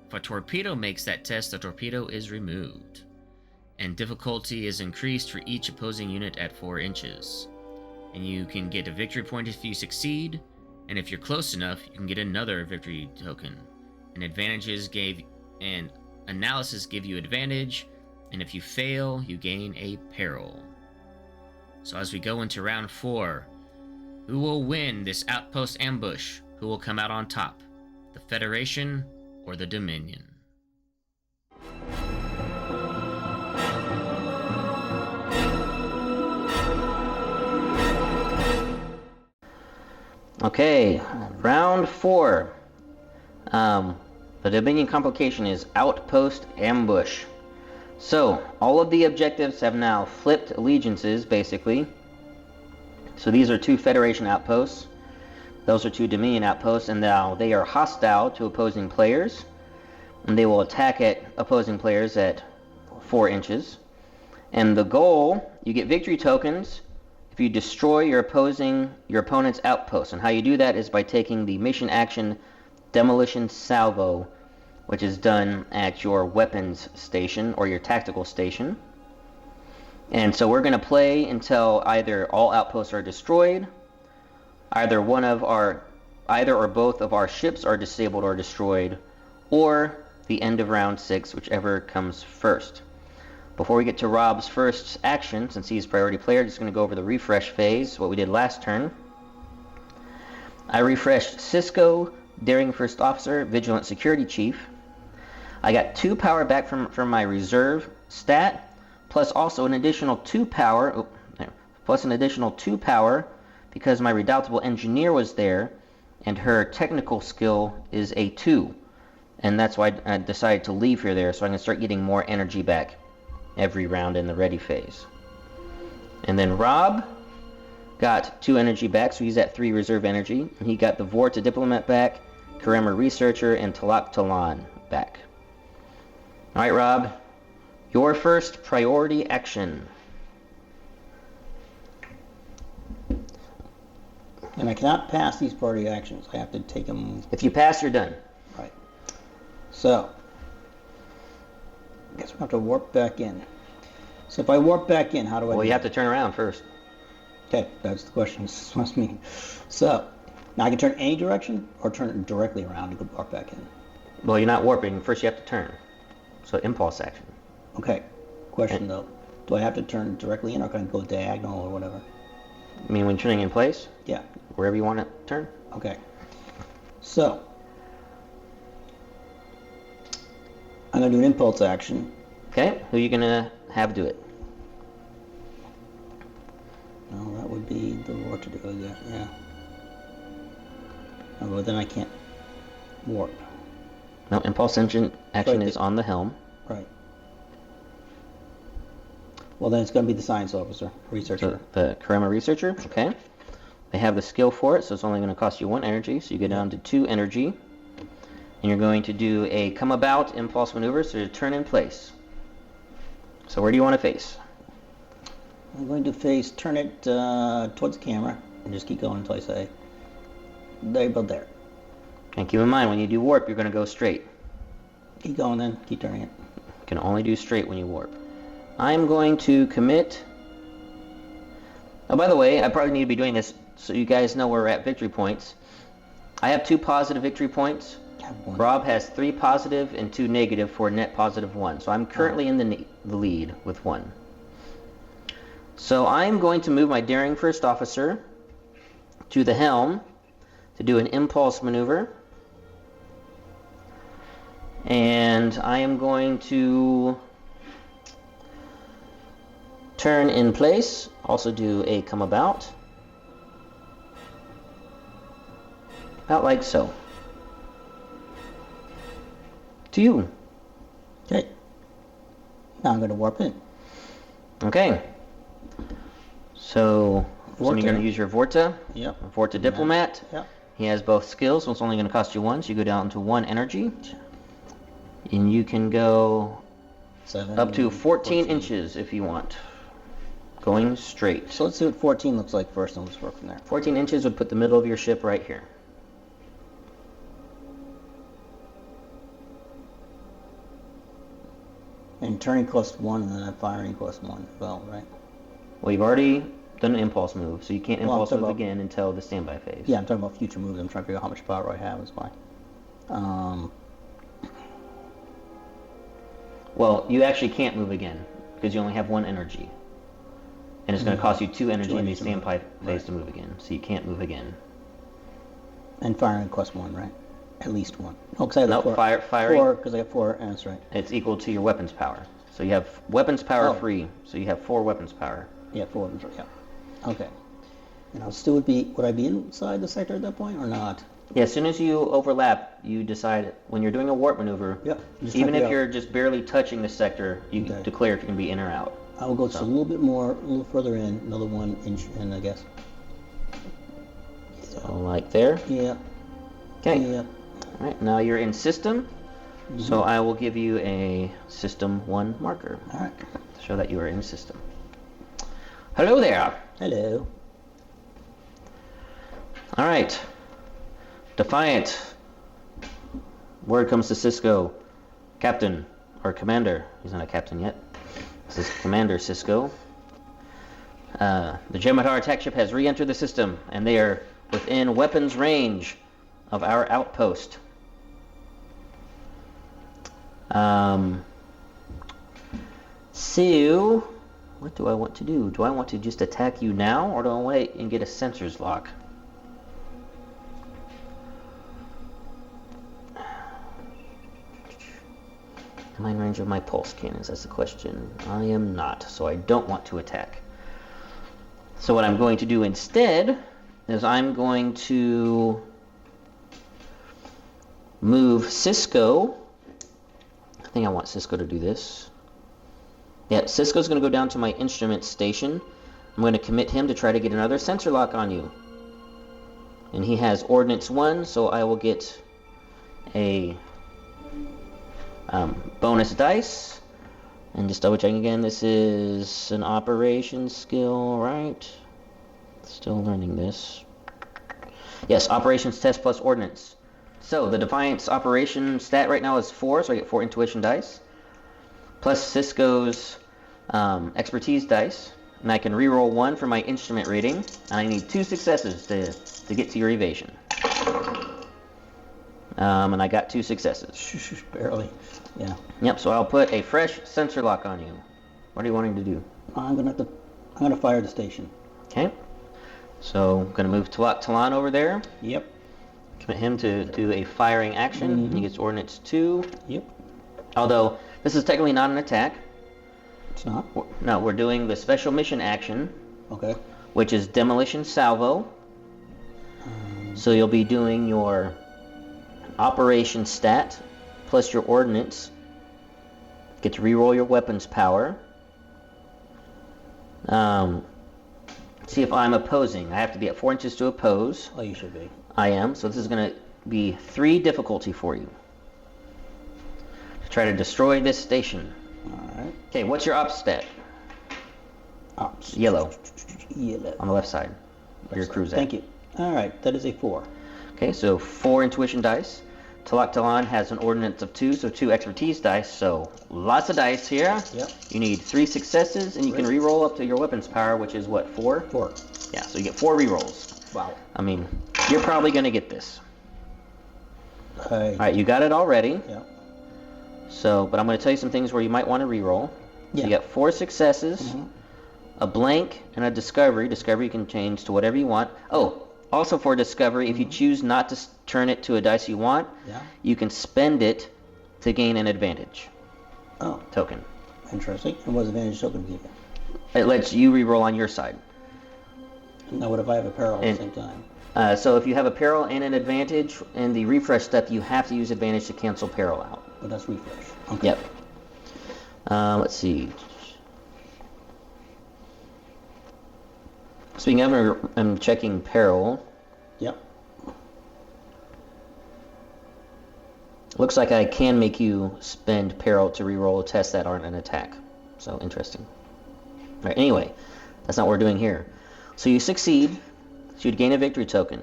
If a torpedo makes that test, the torpedo is removed. And difficulty is increased for each opposing unit at 4 inches. And you can get a victory point if you succeed, and if you're close enough, you can get another victory token. And analysis give you advantage, and if you fail, you gain a peril. So as we go into round 4, who will win this outpost ambush? Who will come out on top? The Federation or the Dominion? Okay, round 4. The Dominion complication is Outpost Ambush. So, all of the objectives have now flipped allegiances, basically. So these are 2 Federation outposts. Those are 2 Dominion outposts, and now they are hostile to opposing players. And they will attack at opposing players at 4 inches. And the goal, you get victory tokens if you destroy your opponent's outpost. And how you do that is by taking the mission action Demolition Salvo, which is done at your weapons station or your tactical station. And so we're going to play until either all outposts are destroyed, either or both of our ships are disabled or destroyed, or the end of round 6, whichever comes first. Before we get to Rob's first action, since he's priority player, just going to go over the refresh phase, what we did last turn. I refreshed Cisco, Daring First Officer, Vigilant Security Chief. I got 2 power back from my reserve stat, plus also an additional 2 power, because my Redoubtable Engineer was there, and her technical skill is a 2. And that's why I decided to leave her there, so I can start getting more energy back every round in the ready phase. And then Rob got 2 energy back, so he's at 3 reserve energy. And he got the Vorta Diplomat back, Karema Researcher, and Talak Talan back. Alright, Rob, your first priority action. And I cannot pass these priority actions. I have to take them. If you pass, you're done. Right. So, I guess we have to warp back in. So if I warp back in, how do I Well, do you have that? to turn around first. Okay, that's the question. This must mean. So, now I can turn any direction or turn it directly around to go warp back in. Well, you're not warping. First, you have to turn. So, impulse action. Okay. Question though. Do I have to turn directly in or can I go diagonal or whatever? I mean, when turning in place? Yeah. Wherever you want to turn? Okay. So, I'm going to do an impulse action. Okay, who are you going to have do it? No, that would be the warp to do that, yeah. Oh, well, then I can't warp. No, impulse engine action Right. is on the helm. Right. Well, then it's going to be the science officer, researcher. The Karema Researcher, okay. They have the skill for it, so it's only going to cost you 1 energy, so you get down to 2 energy. And you're going to do a come about impulse maneuver, so you turn in place. So where do you want to face? I'm going to turn it towards the camera, and just keep going until I say, there, about there. And keep in mind, when you do warp, you're going to go straight. Keep going then. Keep turning it. Can only do straight when you warp. I'm going to commit. Oh, by the way, I probably need to be doing this so you guys know where we're at victory points. I have 2 positive victory points. Rob has 3 positive and 2 negative for a net positive 1. So I'm currently in the lead with 1. So I'm going to move my daring first officer to the helm to do an impulse maneuver. And I am going to turn in place, also do a come about like so. To you. Okay. Now I'm going to warp in. Okay. So you're going to use your Vorta. Yep. Vorta Diplomat. Yep. He has both skills, so it's only going to cost you 1, so you go down to 1 energy. And you can go 7, up to 14 inches if you want. Going straight. So let's see what 14 looks like first, and let's work from there. 14 inches would put the middle of your ship right here. And turning costs 1, and then firing costs 1 as well, right? Well, you've already done an impulse move, so you can't impulse move about, again until the standby phase. Yeah, I'm talking about future moves. I'm trying to figure out how much power I have is why. Well, you actually can't move again because you only have 1 energy. And it's going to cost you 2 energy in the standby phase to move again, so you can't move again. And firing costs 1, right? At least 1. Oh, because I have 4. Firing. 4, because I have 4, and that's right. It's equal to your weapons power. So you have weapons power free, so you have 4 weapons power. Yeah, 4 weapons, yeah. Okay. And I still would I be inside the sector at that point, or not? Yeah, as soon as you overlap, you decide, when you're doing a warp maneuver, even if you're just barely touching the sector, you declare if you can be in or out. I will go just a little further in, another 1 inch in, I guess. So like there? Yeah. Okay. Yeah. Alright, now you're in system, so I will give you a system 1 marker. Alright. To show that you are in system. Hello there! Hello. Alright. Defiant. Word comes to Cisco. Captain, or Commander. He's not a captain yet. This is Commander Cisco. The Jem'Hadar attack ship has re-entered the system, and they are within weapons range of our outpost. So, what do I want to do? Do I want to just attack you now, or do I wait and get a sensors lock? Am I in range of my pulse cannons? That's the question. I am not, so I don't want to attack. So what I'm going to do instead is I'm going to move Cisco. I think I want Cisco to do this. Yeah, Cisco's going to go down to my instrument station. I'm going to commit him to try to get another sensor lock on you. And he has Ordnance 1, so I will get a bonus dice. And just double checking again, this is an operation skill, right? Still learning this. Yes, operations test plus ordnance. So the Defiance operation stat right now is 4, so I get 4 intuition dice. Plus Cisco's expertise dice. And I can reroll 1 for my instrument rating. And I need 2 successes to get to your evasion. And I got 2 successes. Barely. Yeah. Yep, so I'll put a fresh sensor lock on you. What are you wanting to do? I'm gonna fire the station. Okay. So I'm gonna move Talon over there. Yep. Commit him to do a firing action. He gets Ordnance 2. Yep. Although this is technically not an attack. It's not? No, we're doing the special mission action. Okay. Which is Demolition Salvo. So you'll be doing your operation stat plus your ordnance. Get to reroll your weapons power. See if I'm opposing. I have to be at 4 inches to oppose. Oh, you should be. I am. So this is going to be 3 difficulty for you. To try to destroy this station. Alright. Okay, what's your ops stat? Ops. Yellow. Yellow. On the left side. Where your crew's at. Thank you. Alright, that is a 4. Okay, so 4 intuition dice. Talon has an ordnance of 2, so 2 expertise dice, so lots of dice here. Yep. You need 3 successes, and you can re-roll up to your weapons power, which is what, 4? 4. Yeah, so you get 4 re-rolls. Wow. I mean, you're probably going to get this. Hey. All right, you got it already. Yeah. So, but I'm going to tell you some things where you might want to re-roll. Yeah. So you got 4 successes, a blank, and a discovery. Discovery you can change to whatever you want. Oh, also for discovery, if you choose not to turn it to a dice you want, you can spend it to gain an advantage token. Interesting. And what does advantage token give you? It lets you re-roll on your side. Now, what if I have a peril at the same time? So if you have a peril and an advantage in the refresh step, you have to use advantage to cancel peril out. But that's refresh. Okay. Yep. Let's see. Speaking of, I'm checking peril. Yep. Looks like I can make you spend peril to reroll tests that aren't an attack. So, interesting. Alright, anyway, that's not what we're doing here. So you succeed, so you'd gain a victory token.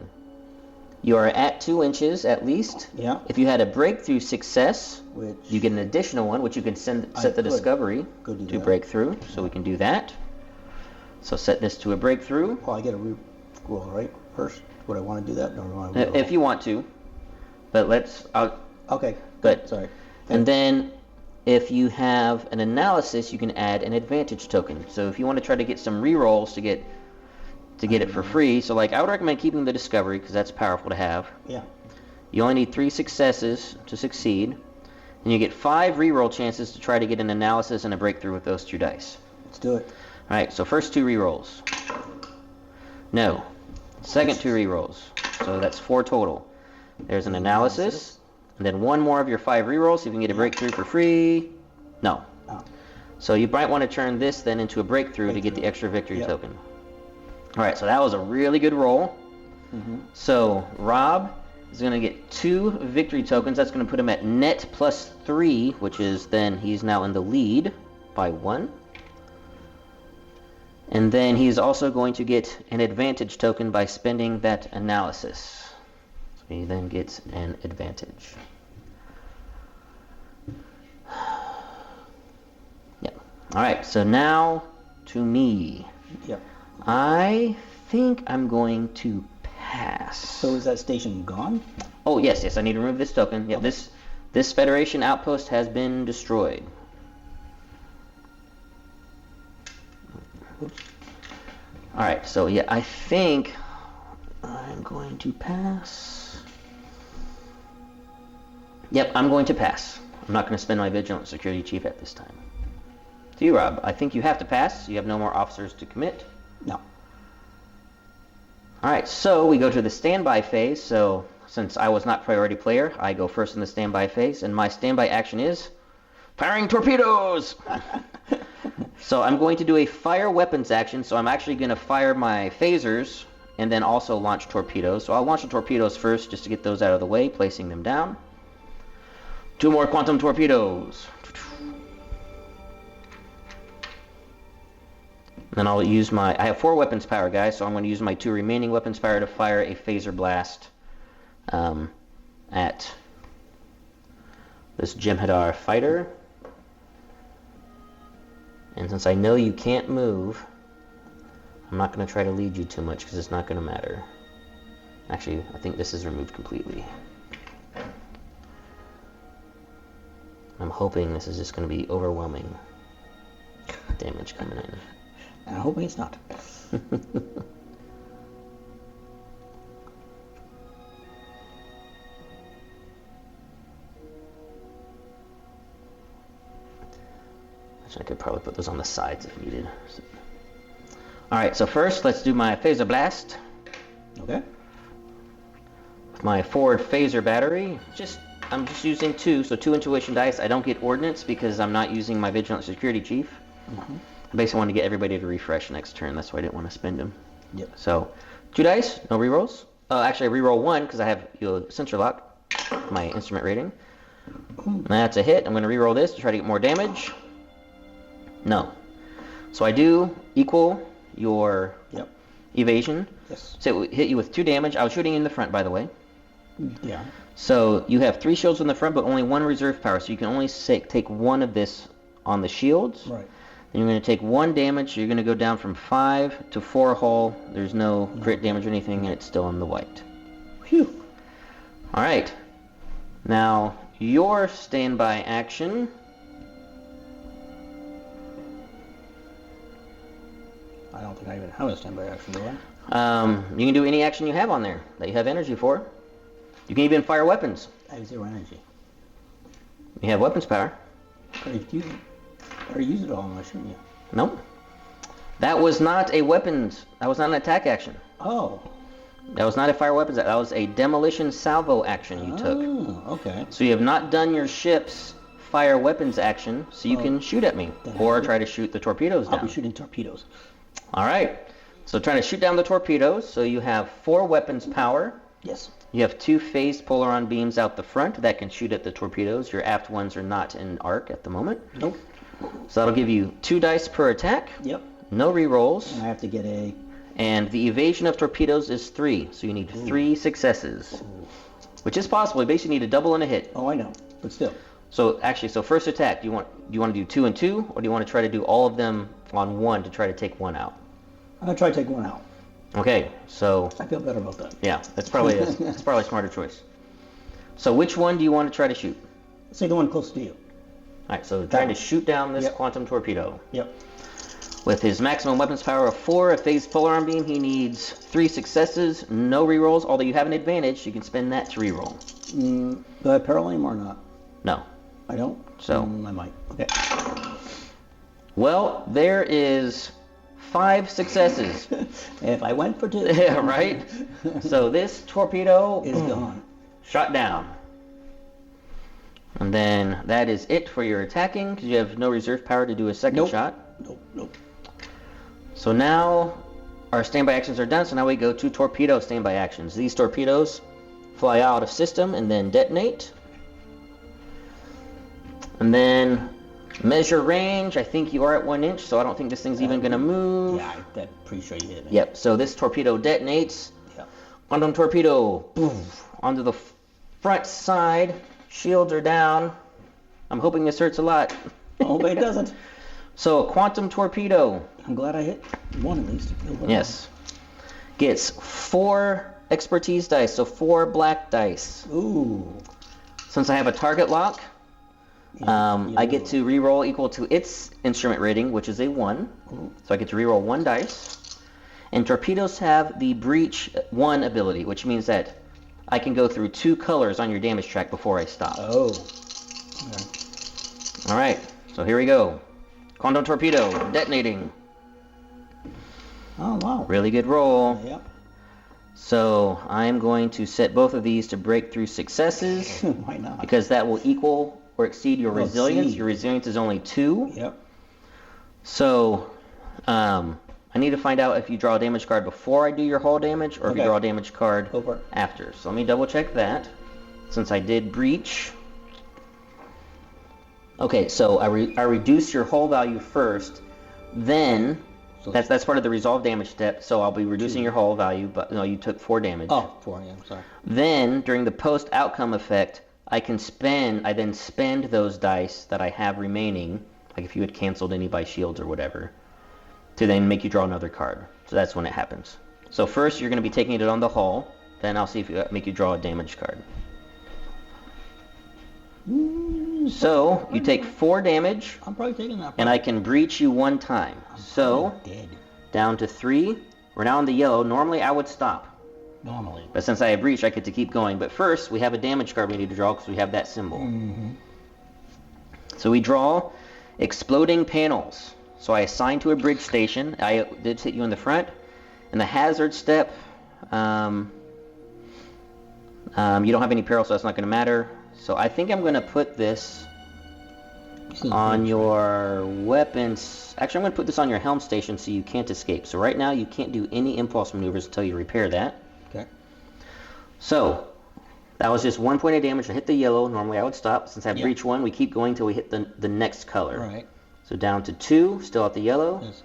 You are at 2 inches at least. Yeah. If you had a breakthrough success, Which you get an additional one, which you can set the discovery to breakthrough. So we can do that. So set this to a breakthrough. Well, I get a re-roll, right? First, would I want to do that? Or do I want to If you want to. But let's... Okay, good. Sorry. And then if you have an analysis, you can add an advantage token. So if you want to try to get some re-rolls to get it for free, so like I would recommend keeping the discovery because that's powerful to have. Yeah. You only need 3 successes to succeed, and you get 5 re-roll chances to try to get an analysis and a breakthrough with those 2 dice. Let's do it. All right, so first 2 re-rolls. No. Second 2 re-rolls. So that's 4 total. There's an analysis, and then 1 more of your 5 re-rolls, so you can get a breakthrough for free. No. Oh. So you might want to turn this then into a breakthrough to get the extra victory token. All right, so that was a really good roll. So Rob is going to get 2 victory tokens. That's going to put him at net +3, which is then he's now in the lead by 1. And then he's also going to get an advantage token by spending that analysis. So he then gets an advantage. Yep. All right, so now to me. Yep. I think I'm going to pass. So is that station gone? Oh, yes, I need to remove this token. Yeah, Okay. this Federation outpost has been destroyed. Oops. Alright, so yeah, I think I'm going to pass. Yep, I'm going to pass. I'm not going to spend my Vigilant Security Chief at this time. To you, Rob, I think you have to pass. You have no more officers to commit. No. Alright, so we go to the standby phase. So since I was not priority player, I go first in the standby phase, and my standby action is firing torpedoes! So I'm going to do a fire weapons action, so I'm actually going to fire my phasers and then also launch torpedoes. So I'll launch the torpedoes first just to get those out of the way, placing them down. 2 more quantum torpedoes. Then I'll use I have 4 weapons power, guys, so I'm going to use my 2 remaining weapons power to fire a phaser blast at this Jem'Hadar fighter. And since I know you can't move, I'm not going to try to lead you too much because it's not going to matter. Actually, I think this is removed completely. I'm hoping this is just going to be overwhelming damage coming in. I'm hoping it's not. I could probably put those on the sides if needed. Alright, so first let's do my phaser blast. Okay. With my forward phaser battery, I'm just using 2, so 2 intuition dice. I don't get ordnance because I'm not using my Vigilant Security Chief. I basically wanted to get everybody to refresh next turn, that's why I didn't want to spend them. Yep. So, 2 dice, no rerolls. Actually, I reroll 1 because I have sensor lock, my instrument rating. That's a hit. I'm going to reroll this to try to get more damage. No. So I do equal your evasion. Yes. So it hit you with 2 damage. I was shooting in the front, by the way. Yeah. So you have 3 shields on the front, but only 1 reserve power. So you can only take 1 of this on the shields. Right. Then you're going to take 1 damage. So you're going to go down from 5 to 4 hull. There's no crit damage or anything, and it's still in the white. Phew. All right. Now your standby action. I don't think I even have a standby action, do I? You can do any action you have on there that you have energy for. You can even fire weapons. I have 0 energy. You have weapons power. I already used it all, shouldn't you? Nope. That was not a weapons. That was not an attack action. Oh. That was not a fire weapons. That was a demolition salvo action you took. Oh, okay. So you have not done your ship's fire weapons action, so you can shoot at me or try to shoot the torpedoes down. I'll be shooting torpedoes. All right. So trying to shoot down the torpedoes. So you have 4 weapons power. Yes. You have 2 phased polaron beams out the front that can shoot at the torpedoes. Your aft ones are not in arc at the moment. Nope. So that'll give you 2 dice per attack. Yep. No rerolls. And I have to get a... And the evasion of torpedoes is 3. So you need 3 successes. Which is possible. You basically need a double and a hit. Oh, I know. But still. So actually, first attack, do you want to do 2 and 2, or do you want to try to do all of them on 1 to try to take 1 out? I'm going to try to take 1 out. Okay, so I feel better about that. yeah, that's probably a smarter choice. So which one do you want to try to shoot? Say the one closest to you. All right, so trying to shoot down this quantum torpedo. Yep. With his maximum weapons power of 4, a phased polaron beam, he needs 3 successes, no rerolls. Although you have an advantage, you can spend that to reroll. Do I have peril aim or not? No. I don't? So I might. Okay. Well, there is 5 successes. If I went for 2. Yeah, right? So this torpedo is gone. Shot down. And then that is it for your attacking, because you have no reserve power to do a second shot. Nope. So now our standby actions are done, so now we go to torpedo standby actions. These torpedoes fly out of system and then detonate. And then measure range, I think you are at 1 inch, so I don't think this thing's even going to move. Yeah, I'm pretty sure you hit me. Yep, so this torpedo detonates. Yep. Quantum torpedo, poof, onto the front side. Shields are down. I'm hoping this hurts a lot. Oh, but it doesn't. So, quantum torpedo. I'm glad I hit 1 at least. Yes. Gets 4 expertise dice, so 4 black dice. Ooh. Since I have a target lock, I get to reroll equal to its instrument rating, which is a 1. Ooh. So I get to reroll 1 dice. And torpedoes have the breach 1 ability, which means that I can go through 2 colors on your damage track before I stop. Oh. Okay. All right, so here we go. Quantum torpedo detonating. Oh, wow. Really good roll. Yep. So I'm going to set both of these to breakthrough successes. Why not? Because that will equal or exceed your resilience. Exceed. Your resilience is only 2. Yep. So I need to find out if you draw a damage card before I do your hull damage, or if you draw a damage card after. So let me double check that, since I did breach. Okay, so I reduce your hull value first, then that's part of the resolve damage step. So I'll be reducing your hull value, but no, you took 4 damage. Oh, 4. Yeah, I'm sorry. Then during the post outcome effect, I then spend those dice that I have remaining, like if you had canceled any by shields or whatever, to then make you draw another card. So that's when it happens. So first you're going to be taking it on the hull, then I'll see if I make you draw a damage card. So you take 4 damage. I'm probably taking that. And I can breach you 1 time. So dead. Down to 3. We're now in the yellow. Normally I would stop. Normally. But since I have breach, I get to keep going. But first, we have a damage card we need to draw because we have that symbol. Mm-hmm. So we draw exploding panels. So I assign to a bridge station. I did hit you in the front. And the hazard step, you don't have any peril, so that's not going to matter. So I think I'm going to put this on your weapons. Actually, I'm going to put this on your helm station so you can't escape. So right now, you can't do any impulse maneuvers until you repair that. Okay. So that was just 1 point of damage to hit the yellow. Normally I would stop. Since I have breach 1, we keep going till we hit the next color. Right. So down to 2, still at the yellow. Yes.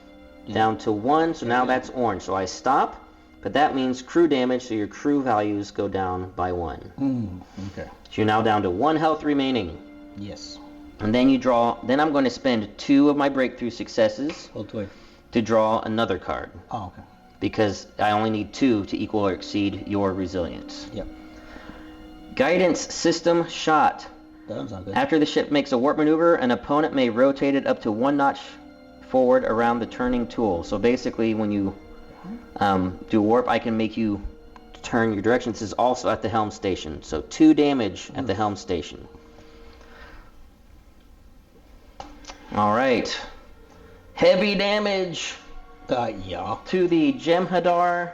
Down to 1, so now that's orange. So I stop, but that means crew damage, so your crew values go down by 1. Okay. So you're now down to 1 health remaining. Yes. And then you draw, then I'm going to spend 2 of my breakthrough successes to draw another card. Oh, okay. Because I only need 2 to equal or exceed your resilience. Yep. Guidance system shot. That doesn't sound good. After the ship makes a warp maneuver, an opponent may rotate it up to 1 notch forward around the turning tool. So basically, when you do warp, I can make you turn your direction. This is also at the helm station. So 2 damage at the helm station. All right. Heavy damage Yeah. to the Jem'Hadar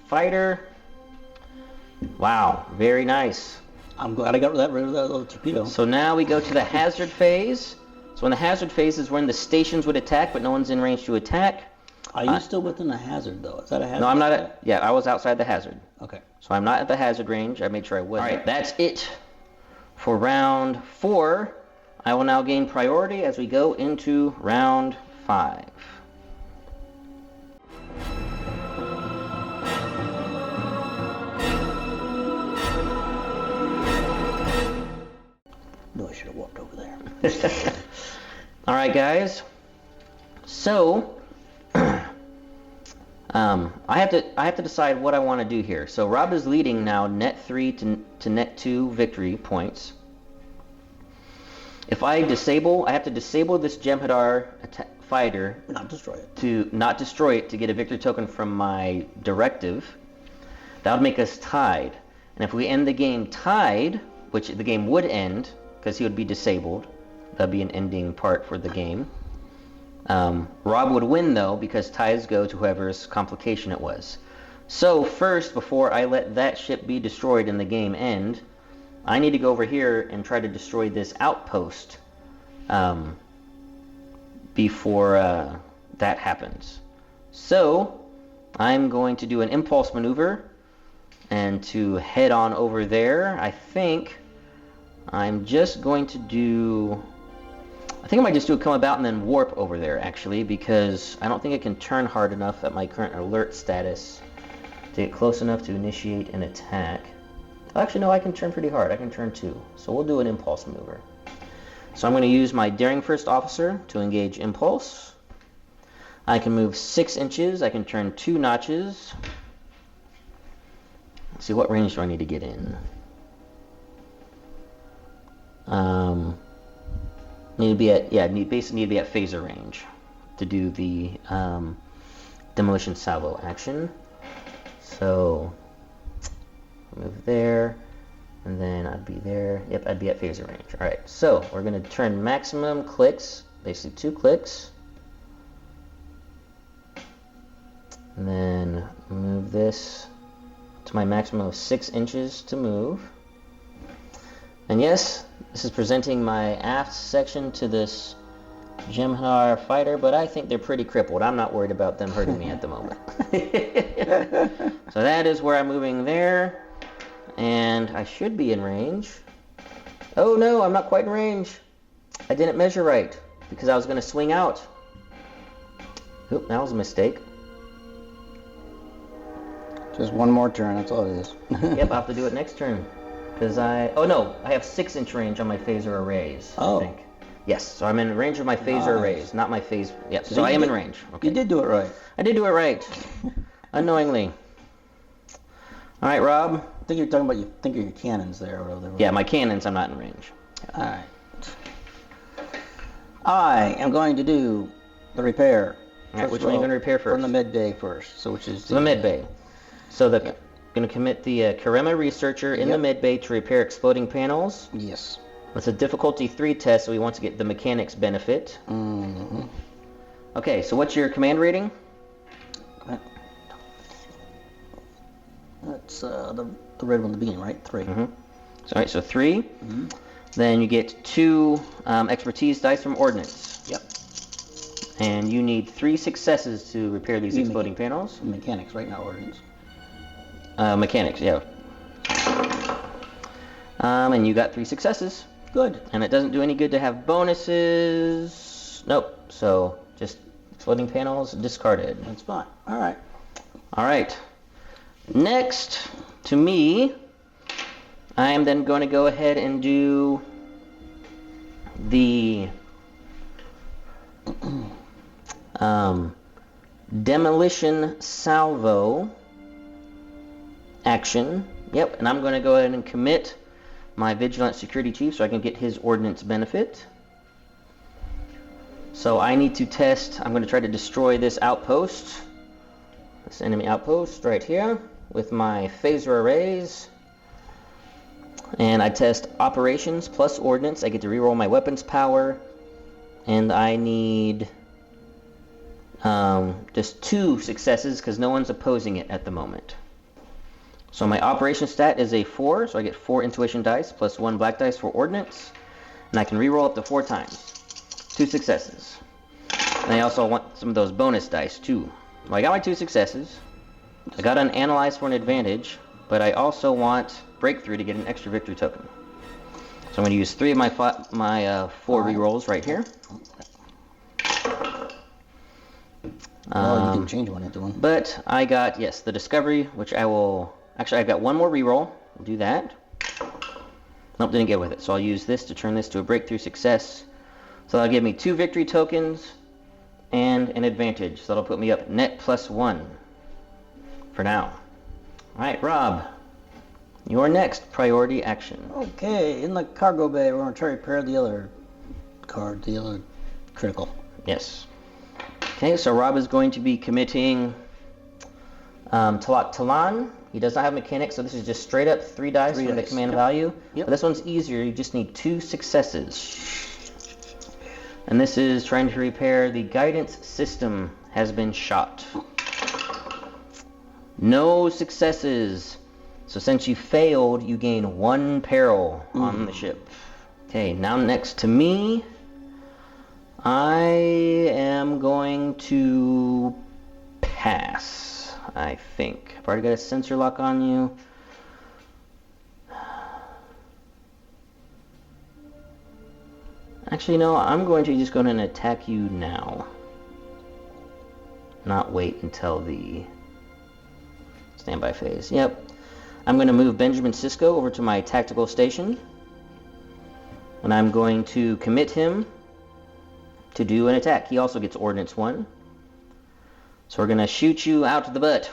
fighter. Wow, very nice. I'm glad I got rid of that little torpedo. So now we go to the hazard phase. So in the hazard phase is when the stations would attack, but no one's in range to attack. Are you still within the hazard, though? Is that a hazard? No, I'm not. Yeah, I was outside the hazard. Okay. So I'm not at the hazard range. I made sure I was. All right, that's it for round 4. I will now gain priority as we go into round 5. No, I should have walked over there. All right, guys. So I have to decide what I want to do here. So Rob is leading now, net 3 to net 2 victory points. If I have to disable this Jem'Hadar fighter. Not destroy it. To not destroy it to get a victory token from my directive. That would make us tied. And if we end the game tied, which the game would end because he would be disabled, that'd be an ending part for the game. Rob would win though because ties go to whoever's complication it was. So first, before I let that ship be destroyed and the game end, I need to go over here and try to destroy this outpost before that happens. So I'm going to do an impulse maneuver and to head on over there. I think I'm just going to do... I think I might just do a come about and then warp over there, actually, because I don't think I can turn hard enough at my current alert status to get close enough to initiate an attack. Actually, no, I can turn pretty hard. I can turn 2. So we'll do an impulse maneuver. So I'm going to use my Daring First Officer to engage impulse. I can move 6 inches. I can turn 2 notches. Let's see, what range do I need to get in? Basically need to be at phaser range to do the demolition salvo action. So move there, and then I'd be there. Yep, I'd be at phaser range. All right, so we're going to turn maximum clicks, basically 2 clicks, and then move this to my maximum of 6 inches to move. And yes, this is presenting my aft section to this Jem'Hadar fighter, but I think they're pretty crippled. I'm not worried about them hurting me at the moment. So that is where I'm moving there. And I should be in range. Oh no, I'm not quite in range. I didn't measure right because I was going to swing out. Oop, that was a mistake. Just one more turn, that's all it is. Yep, I'll have to do it next turn. Because I have 6-inch range on my phaser arrays, I think. Yes, so I'm in range of my phaser arrays, not my phase. Yep, so I am in range. Okay. You did do it right. I did do it right. Unknowingly. All right, Rob. I think you're talking about your cannons there. Or whatever. Yeah, my cannons, I'm not in range. All right. I am going to do the repair. All right, which one are you going to repair first? From the mid bay first. So which is the mid bay. So the going to commit the Karema researcher in the mid bay to repair exploding panels. Yes. It's a difficulty 3 test, so we want to get the mechanics benefit. Mm-hmm. Okay, so what's your command rating? That's the red one at the beginning, right? 3. Mm-hmm. All right, so 3. Mm-hmm. Then you get 2 expertise dice from ordnance. Yep. And you need 3 successes to repair these exploding panels. Mechanics, right? Not ordnance. Mechanics, yeah. And you got 3 successes. Good. And it doesn't do any good to have bonuses. Nope. So just exploding panels discarded. That's fine. All right. All right. Next, to me, I am then going to go ahead and do the demolition salvo action. Yep, and I'm going to go ahead and commit my vigilant security chief so I can get his ordnance benefit. So I need to test, I'm going to try to destroy this outpost, this enemy outpost right here with my phaser arrays. And I test operations plus ordnance. I get to reroll my weapons power, and I need just 2 successes because no one's opposing it at the moment. So my operation stat is a 4, so I get 4 intuition dice plus 1 black dice for ordnance, and I can reroll up to 4 times. 2 successes. And I also want some of those bonus dice too. Well, I got my 2 successes. I got an analyze for an advantage, but I also want breakthrough to get an extra victory token. So I'm going to use 3 of my 4 rerolls right here. Oh, you can change one into one. But I got, yes, the discovery, which I will... Actually, I've got 1 more reroll. I'll do that. Nope, didn't get with it. So I'll use this to turn this to a breakthrough success. So that'll give me 2 victory tokens and an advantage. So that'll put me up net +1 for now. Alright, Rob. Your next priority action. Okay, in the cargo bay, we're going to try to repair the other card, the other critical. Yes. Okay, so Rob is going to be committing Talak Talan. He does not have mechanics, so this is just straight up 3 dice from the command value. Yep. But this one's easier. You just need 2 successes. And this is trying to repair the guidance system has been shot. No successes. So since you failed, you gain 1 peril on the ship. Okay, now next to me, I am going to pass, I think. I've already got a sensor lock on you. Actually, no, I'm going to just go ahead and attack you now. Not wait until the standby phase. Yep. I'm going to move Benjamin Sisko over to my tactical station. And I'm going to commit him to do an attack. He also gets Ordnance 1. So we're going to shoot you out the butt.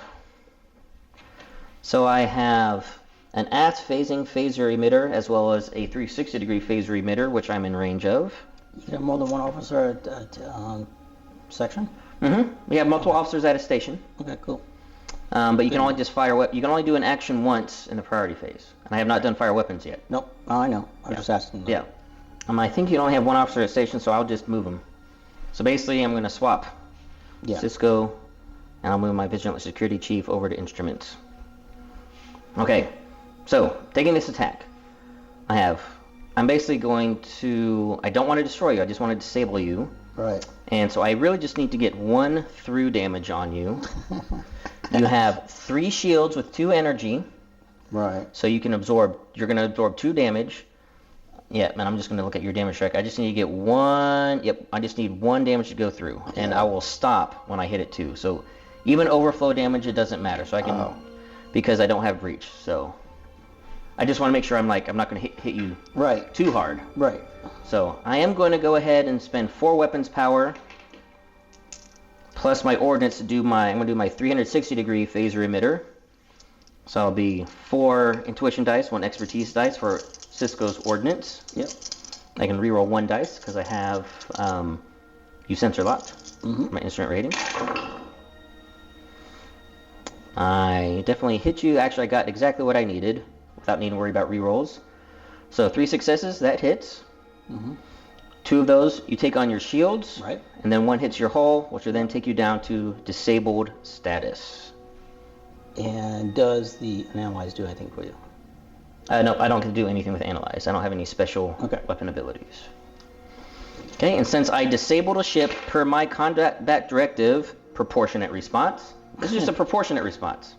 So I have an aft phasing phaser emitter as well as a 360-degree phaser emitter, which I'm in range of. You can have more than 1 officer at section? Mm-hmm. We have multiple officers at a station. Okay, cool. But you can only just fire you can only do an action once in the priority phase. And I have not done fire weapons yet. Nope. Oh, I know. I'm just asking. Yeah. I think you can only have 1 officer at station, so I'll just move him. So basically, I'm going to swap Sisko, and I'll move my vigilant security chief over to instruments. Okay. So, taking this attack, I'm basically going to, I don't want to destroy you, I just want to disable you. Right. And so I really just need to get 1 through damage on you. You have 3 shields with 2 energy. Right. So you're going to absorb 2 damage. Yeah, and I'm just going to look at your damage track. I just need to get 1, I just need 1 damage to go through. And I will stop when I hit it too. So even overflow damage, it doesn't matter. So I can, because I don't have breach, so. I just want to make sure I'm not going to hit you too hard. Right. So I am going to go ahead and spend 4 weapons power plus my ordnance to do I'm going to do my 360-degree phaser emitter. So I'll be 4 intuition dice, 1 expertise dice for Sisko's ordnance. Yep. I can reroll 1 dice because I have you sensor locked. My instrument rating. I definitely hit you. Actually, I got exactly what I needed without needing to worry about rerolls. So 3 successes, that hits. 2 of those you take on your shields. Right. And then 1 hits your hull, which will then take you down to disabled status. And does the analyze do anything for you? No, I don't do anything with analyze. I don't have any special weapon abilities. Okay, and since I disabled a ship per my combat directive, proportionate response. This is just a proportionate response.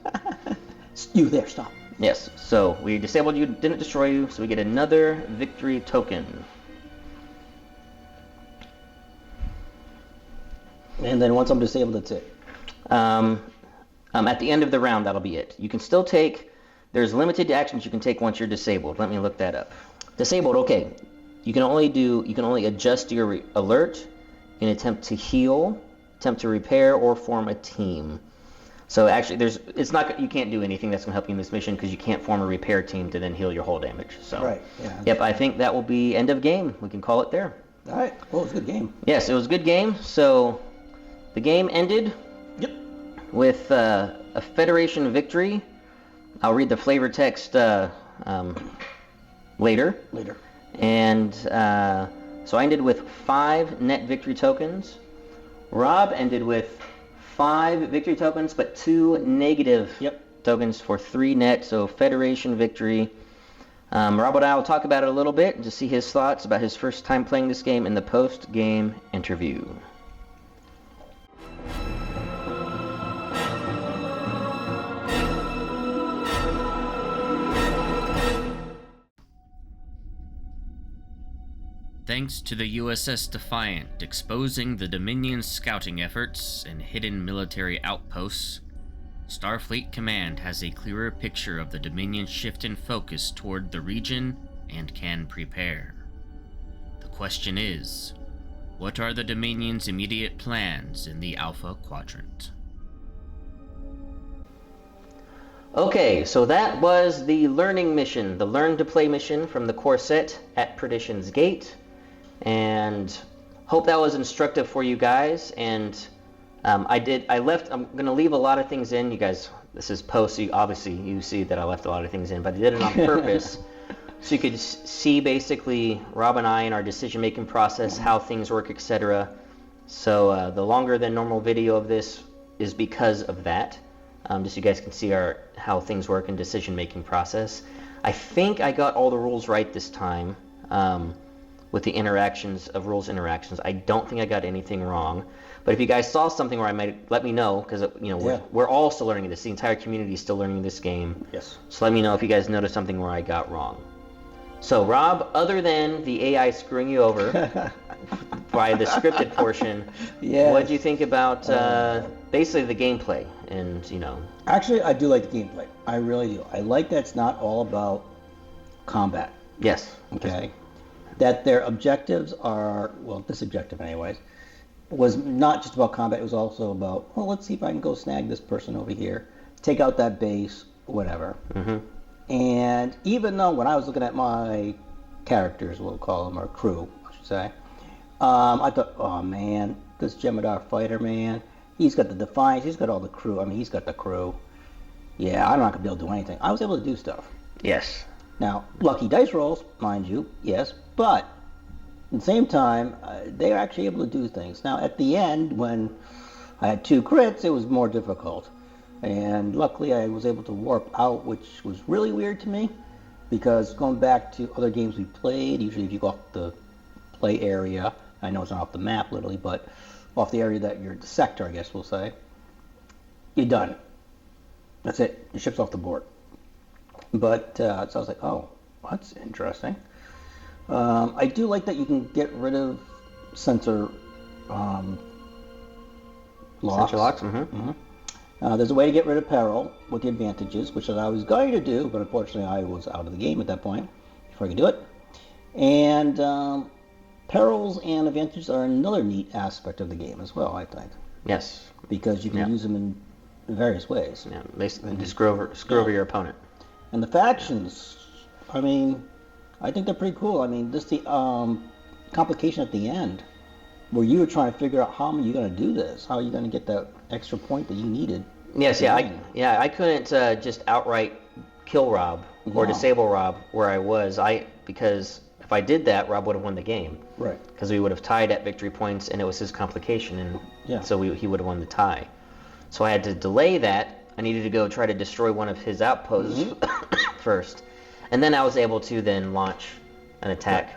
You there, stop. Yes, so we disabled you, didn't destroy you, so we get another victory token. And then once I'm disabled, that's it. At the end of the round, that'll be it. You can still take. There's limited actions you can take once you're disabled. Let me look that up. Disabled, okay. You can only adjust your alert. You can attempt to heal, attempt to repair, or form a team. So actually, you can't do anything that's going to help you in this mission because you can't form a repair team to then heal your whole damage. So, right, yeah. Yep, I think that will be end of game. We can call it there. All right. Well, it was a good game. Yes, it was a good game. So, the game ended. Yep. With a Federation victory. I'll read the flavor text later. And so I ended with 5 net victory tokens. Rob ended with 5 victory tokens, but 2 negative tokens for 3 net. So Federation victory. Rob and I will talk about it a little bit and just see his thoughts about his first time playing this game in the post-game interview. Thanks to the USS Defiant exposing the Dominion's scouting efforts and hidden military outposts, Starfleet Command has a clearer picture of the Dominion's shift in focus toward the region and can prepare. The question is, what are the Dominion's immediate plans in the Alpha Quadrant? Okay, so that was the learning mission, the Learn to Play mission from the core set at Perdition's Gate. And hope that was instructive for you guys. And I'm going to leave a lot of things in. You guys, this is post, so obviously you see that I left a lot of things in, but I did it on purpose. So you could see basically Rob and I in our decision-making process, how things work, etc. So the longer than normal video of this is because of that. Just so you guys can see how things work in decision-making process. I think I got all the rules right this time. With the rules interactions. I don't think I got anything wrong. But if you guys saw something where I might, let me know, because we're all still learning this. The entire community is still learning this game. Yes. So let me know if you guys noticed something where I got wrong. So Rob, other than the AI screwing you over by the scripted portion, what did you think about basically the gameplay? And Actually, I do like the gameplay. I really do. I like that it's not all about combat. Yes. Okay. That their objectives are, well, this objective anyways, was not just about combat, it was also about, well, let's see if I can go snag this person over here, take out that base, whatever. Mm-hmm. And even though when I was looking at my characters, we'll call them, or crew, I should say, I thought, oh man, this Jem'Hadar fighter, man, he's got the Defiance, he's got all the crew, he's got the crew. Yeah, I'm not going to be able to do anything. I was able to do stuff. Yes. Now, lucky dice rolls, mind you, yes, but at the same time, they are actually able to do things. Now, at the end, when I had 2 crits, it was more difficult. And luckily, I was able to warp out, which was really weird to me, because going back to other games we played, usually if you go off the play area, I know it's not off the map, literally, but off the area that you're, the sector, I guess we'll say, you're done. That's it. Your ship's off the board. But, so I was like, oh, that's interesting. I do like that you can get rid of sensor locks. Sensor locks, mm-hmm. There's a way to get rid of peril with the advantages, which I was going to do, but unfortunately I was out of the game at that point before I could do it. And perils and advantages are another neat aspect of the game as well, I think. Yes. Because you can use them in various ways. Yeah, basically just screw over your opponent. And the factions, I think they're pretty cool. Just the complication at the end, where you were trying to figure out how are you going to do this? How are you going to get that extra point that you needed? Yes, I couldn't just outright kill Rob or disable Rob where I was. Because if I did that, Rob would have won the game. Right. Because we would have tied at victory points, and it was his complication, and so he would have won the tie. So I had to delay that. I needed to go try to destroy one of his outposts first, and then I was able to then launch an attack.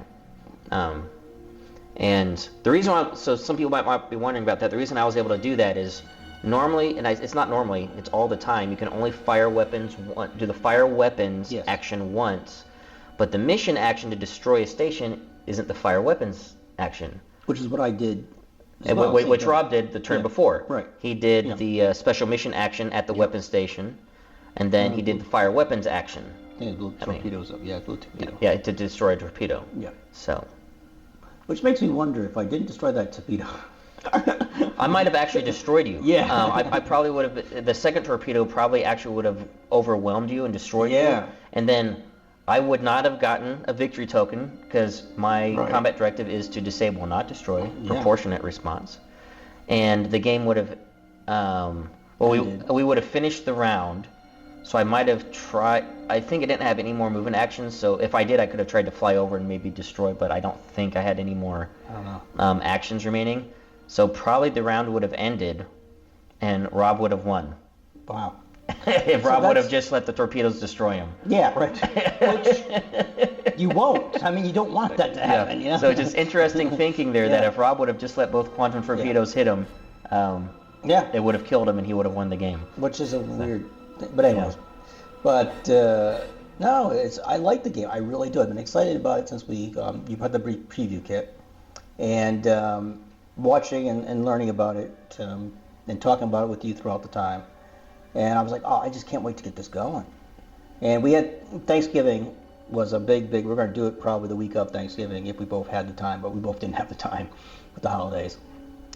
And the reason why, so some people might be wondering about that, the reason I was able to do that is normally, and it's not normally, it's all the time, you can only fire weapons, do the fire weapons action once, but the mission action to destroy a station isn't the fire weapons action. Which is what I did which Rob did the turn before. Right. He did the special mission action at the weapon station, and then he did the fire weapons action. Yeah, little torpedoes up. Yeah, little torpedo. Yeah, to destroy a torpedo. Yeah. So. Which makes me wonder if I didn't destroy that torpedo. I might have actually destroyed you. Yeah. I probably would have. The second torpedo probably actually would have overwhelmed you and destroyed you. And then I would not have gotten a victory token because my combat directive is to disable, not destroy. Proportionate response. And the game would have. We would have finished the round. So I might have tried. I think it didn't have any more movement actions. So if I did, I could have tried to fly over and maybe destroy. But I don't think I had any more actions remaining. So probably the round would have ended, and Rob would have won. Wow. If Rob would have just let the torpedoes destroy him. Yeah, right. Which you won't. I mean, you don't want that to happen. You know? So just interesting thinking there that if Rob would have just let both quantum torpedoes hit him, it would have killed him and he would have won the game. Which is a weird thing. But anyways. But no, I like the game. I really do. I've been excited about it since you put the preview kit. And watching and learning about it and talking about it with you throughout the time. And I was like, oh, I just can't wait to get this going. And we had Thanksgiving was a big, we're going to do it probably the week of Thanksgiving if we both had the time, but we both didn't have the time with the holidays.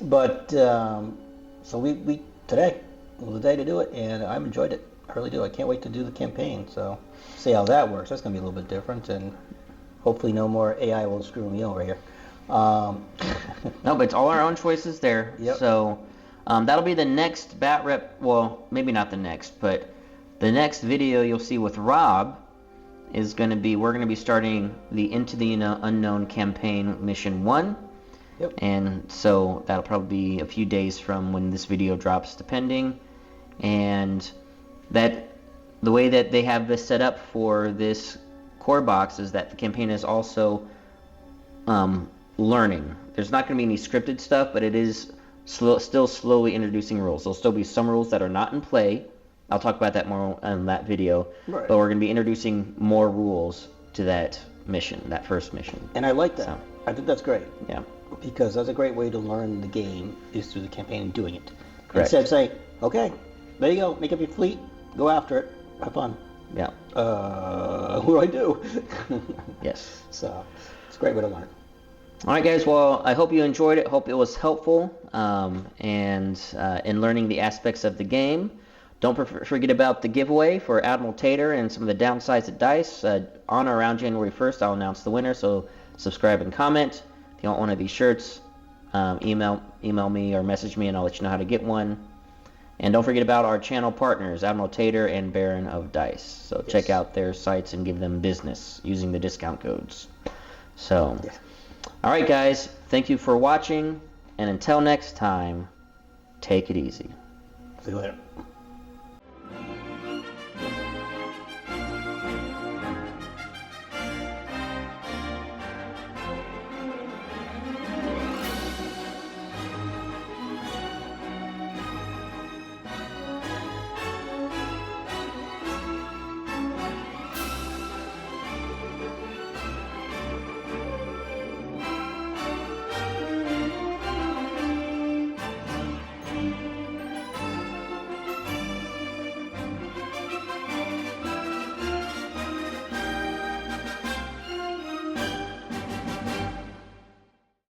But so we today was the day to do it, and I've enjoyed it. I really do. I can't wait to do the campaign. So see how that works. That's going to be a little bit different, and hopefully no more AI will screw me over here. No, but it's all our own choices there. Yep. So that'll be the next bat rep. Well, maybe not the next, but the next video you'll see with Rob is going to be, we're going to be starting the Into the Unknown campaign mission 1. Yep. And so that'll probably be a few days from when this video drops, depending. And that the way that they have this set up for this core box is that the campaign is also learning. There's not going to be any scripted stuff, but it is still slowly introducing rules. There'll still be some rules that are not in play. I'll talk about that more in that video. Right. But we're going to be introducing more rules to that mission, that first mission. And I like that. So, I think that's great. Yeah. Because that's a great way to learn the game is through the campaign and doing it. Correct. Instead of saying, okay, there you go, make up your fleet, go after it, have fun. Yeah. What do I do? Yes. So it's a great way to learn. All right, guys. Well, I hope you enjoyed it. Hope it was helpful and in learning the aspects of the game. Don't forget about the giveaway for Admiral Tater and some of the downsides at DICE. On or around January 1st, I'll announce the winner, so subscribe and comment. If you want one of these shirts, email me or message me, and I'll let you know how to get one. And don't forget about our channel partners, Admiral Tater and Baron of DICE. So check out their sites and give them business using the discount codes. So, all right, guys. Thank you for watching, and until next time, take it easy. See you later.